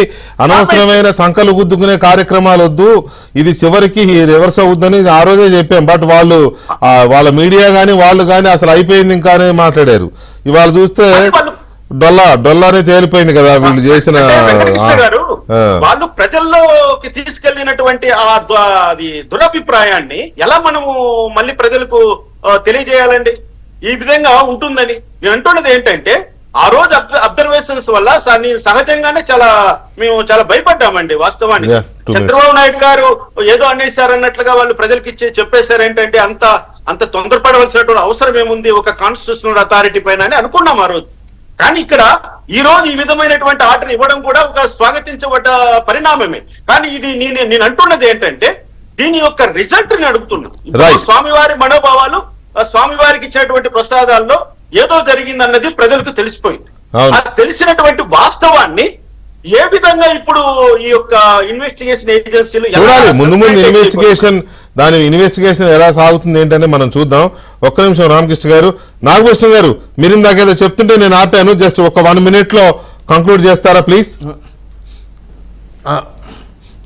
అనవసరమైన సంకలు గుద్దుకునే కార్యక్రమాలు వద్దు, ఇది చివరికి రివర్స్ అవుద్దని ఆ రోజే చెప్పాం. బట్ వాళ్ళ మీడియా గాని వాళ్ళు గాని అసలు అయిపోయింది ఇంకా మాట్లాడారు. ఇవాళ చూస్తే డొల్లానే తేలిపోయింది కదా వీళ్ళు చేసిన. వాళ్ళు ప్రజల్లోకి తీసుకెళ్లినటువంటి అది దురభిప్రాయాన్ని ఎలా మనము మళ్ళీ ప్రజలకు తెలియజేయాలండి? ఈ విధంగా ఉంటుందని నేను అంటున్నది ఏంటంటే, ఆ రోజు అబ్జర్వేషన్స్ వల్ల సహజంగానే మేము చాలా భయపడ్డామండి. వాస్తవానికి చంద్రబాబు నాయుడు గారు ఏదో అనేసారన్నట్లుగా వాళ్ళు ప్రజలకి చెప్పేశారు. ఏంటంటే అంత తొందరపడవలసినటువంటి అవసరం ఏముంది ఒక కాన్స్టిట్యూషనల్ అథారిటీ పైన అని అనుకున్నాం ఆ రోజు. కానీ ఇక్కడ ఈ రోజు ఈ విధమైనటువంటి ఆర్డర్ ఇవ్వడం కూడా ఒక స్వాగతించబడ్డ పరిణామమే. కానీ ఇది నేను అంటున్నది ఏంటంటే, దీని యొక్క రిజల్ట్ ని అడుగుతున్నా. స్వామివారి మనోభావాలు, స్వామివారికి ఇచ్చినటువంటి ప్రసాదాల్లో ఏదో జరిగిందన్నది ప్రజలకు తెలిసిపోయింది. ఆ తెలిసినటువంటి వాస్తవాన్ని ఏ విధంగా ఇప్పుడు ఈ యొక్క ఇన్వెస్టిగేషన్ ఏజెన్సీలు చూడాలి. ముందు ఇన్వెస్టిగేషన్ ఎలా సాగుతుంది ఏంటనే మనం చూద్దాం. ఒక్క నిమిషం రామకృష్ణ గారు. నాగభూషణ గారు, మీరు ఇందాకేదో చెప్తుంటే నేను ఆపాను. జస్ట్ ఒక 1 minute లో కంక్లూడ్ చేస్తారా ప్లీజ్?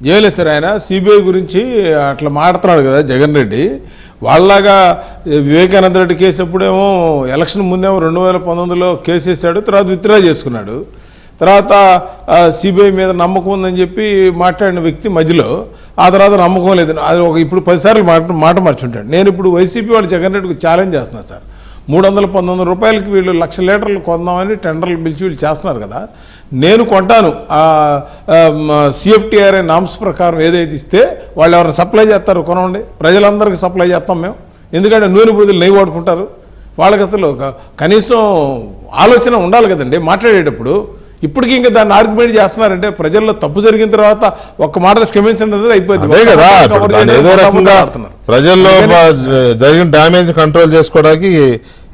చేయలేదు సార్, ఆయన సిబిఐ గురించి అట్లా మాట్లాడుతున్నాడు కదా జగన్ రెడ్డి. వాళ్ళలాగా వివేకానంద రెడ్డి కేసు అప్పుడేమో ఎలక్షన్ ముందేమో 2019లో కేసు వేసాడు, తర్వాత విత్డ్రా చేసుకున్నాడు. తర్వాత సిబిఐ మీద నమ్మకం ఉందని చెప్పి మాట్లాడిన వ్యక్తి మధ్యలో ఆ తర్వాత నమ్మకం లేదు. అది ఇప్పుడు 10 సార్లు మాట మర్చుంటాడు. నేను ఇప్పుడు వైసీపీ వాళ్ళు జగన్ రెడ్డికి ఛాలెంజ్ చేస్తున్నాను సార్. 300-1900 రూపాయలకి వీళ్ళు 1,00,000 లీటర్లు కొందామని టెండర్లు పిలిచి వీళ్ళు చేస్తున్నారు కదా. నేను కొంటాను CFTRA నామ్స్ ప్రకారం ఏదైతే ఇస్తే వాళ్ళు ఎవరైనా సప్లై చేస్తారు కొనండి, ప్రజలందరికీ సప్లై చేస్తాం మేము. ఎందుకంటే నూనె బదులు నెయ్యి వాడుకుంటారు. వాళ్ళకి అసలు కనీసం ఆలోచన ఉండాలి కదండి మాట్లాడేటప్పుడు. ఇప్పటికీ ఇంకా దాన్ని ఆర్గ్యుమెంట్ చేస్తున్నారంటే ప్రజల్లో తప్పు జరిగిన తర్వాత ఒక్క మాట క్షమించండి అయిపోయింది. ఏదో రకంగా ప్రజల్లో జరిగిన డ్యామేజ్ కంట్రోల్ చేసుకోవడానికి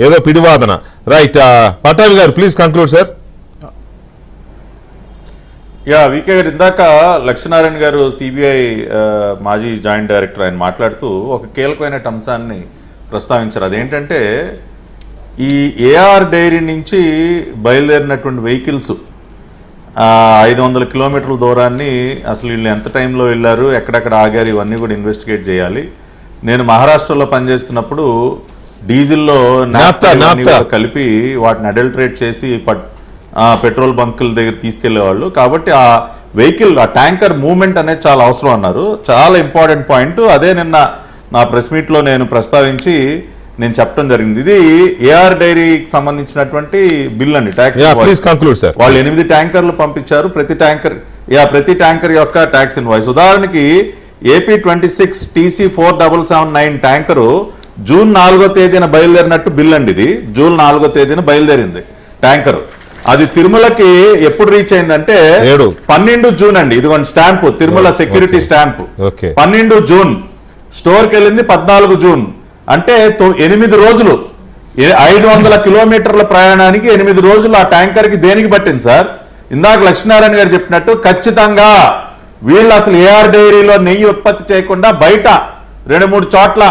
ఏదో పిడివాదన. రైట్, పటాభి గారు ప్లీజ్ కంక్లూడ్ సార్. వికే గారు, ఇందాక లక్ష్మీనారాయణ గారు సిబిఐ మాజీ జాయింట్ డైరెక్టర్ ఆయన మాట్లాడుతూ ఒక కీలకమైన అంశాన్ని ప్రస్తావించారు. అదేంటంటే ఈ ఏఆర్ డైరీ నుంచి బయలుదేరినటువంటి వెహికల్స్ 500 కిలోమీటర్ల దూరాన్ని అసలు వీళ్ళు ఎంత టైంలో వెళ్ళారు, ఎక్కడెక్కడ ఆగారు, ఇవన్నీ కూడా ఇన్వెస్టిగేట్ చేయాలి. నేను మహారాష్ట్రలో పనిచేస్తున్నప్పుడు డీజిల్లో నాఫ్తా కలిపి వాటిని అడల్టరేట్ చేసి పెట్రోల్ బంకుల దగ్గర తీసుకెళ్లేవాళ్ళు. కాబట్టి ఆ వెహికల్, ఆ ట్యాంకర్ మూవ్మెంట్ అనేది చాలా అవసరం అన్నారు. చాలా ఇంపార్టెంట్ పాయింట్. అదే నిన్న నా ప్రెస్ మీట్లో నేను ప్రస్తావించి నేను చెప్పడం జరిగింది. ఇది ఏఆర్ డైరీకి సంబంధించినటువంటి బిల్ అండి, ట్యాక్స్. వాళ్ళు 8 ట్యాంకర్లు పంపించారు. ప్రతి ట్యాంకర్ యొక్క ట్యాక్స్ ఇన్వాయిస్. ఉదాహరణకి ఏపీ 26 TC 4779 ట్యాంకరు జూన్ 4వ తేదీన బయలుదేరినట్టు బిల్ అండి. ఇది జూన్ 4వ తేదీన బయలుదేరింది ట్యాంకరు. అది తిరుమలకి ఎప్పుడు రీచ్ అయిందంటే 12 జూన్ అండి. ఇది ఒక stamp, Tirumala security stamp. 12 June. స్టోర్కి వెళ్ళింది 14 జూన్. అంటే 8 రోజులు, 500 కిలోమీటర్ల ప్రయాణానికి 8 రోజులు ఆ ట్యాంకర్ కి దేనికి పట్టింది సార్? ఇందాక లక్ష్మీనారాయణ గారు చెప్పినట్టు ఖచ్చితంగా వీళ్ళు అసలు ఏఆర్ డైరీలో నెయ్యి ఉత్పత్తి చేయకుండా బయట 2-3 చోట్ల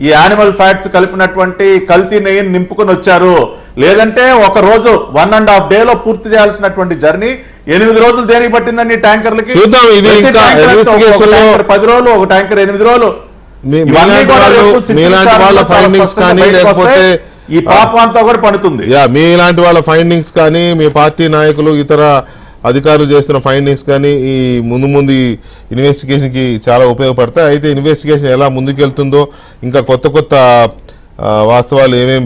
ఈ యానిమల్ ఫ్యాట్స్ కలిపినటువంటి కల్తీ నెయ్యిని నింపుకొని వచ్చారు. లేదంటే ఒక రోజు 1.5 డేలో పూర్తి చేయాల్సినటువంటి జర్నీ 8 రోజులు దేనికి పట్టిందండి ట్యాంకర్లకి? 10 రోజులు, ఒక ట్యాంకర్ 8 రోజులు. మీలాంటి వాళ్ళ ఫైండింగ్స్ కానీ లేకపోతే ఈ పాపం అంతా కూడా పడుతుంది. మీలాంటి వాళ్ళ ఫైండింగ్స్ కానీ, మీ పార్టీ నాయకులు ఇతర అధికారులు చేస్తున్న ఫైండింగ్స్ కానీ ఈ ముందు ఇన్వెస్టిగేషన్ కి చాలా ఉపయోగపడతాయి. అయితే ఇన్వెస్టిగేషన్ ఎలా ముందుకెళ్తుందో, ఇంకా కొత్త వాస్తవాలు ఏమేమి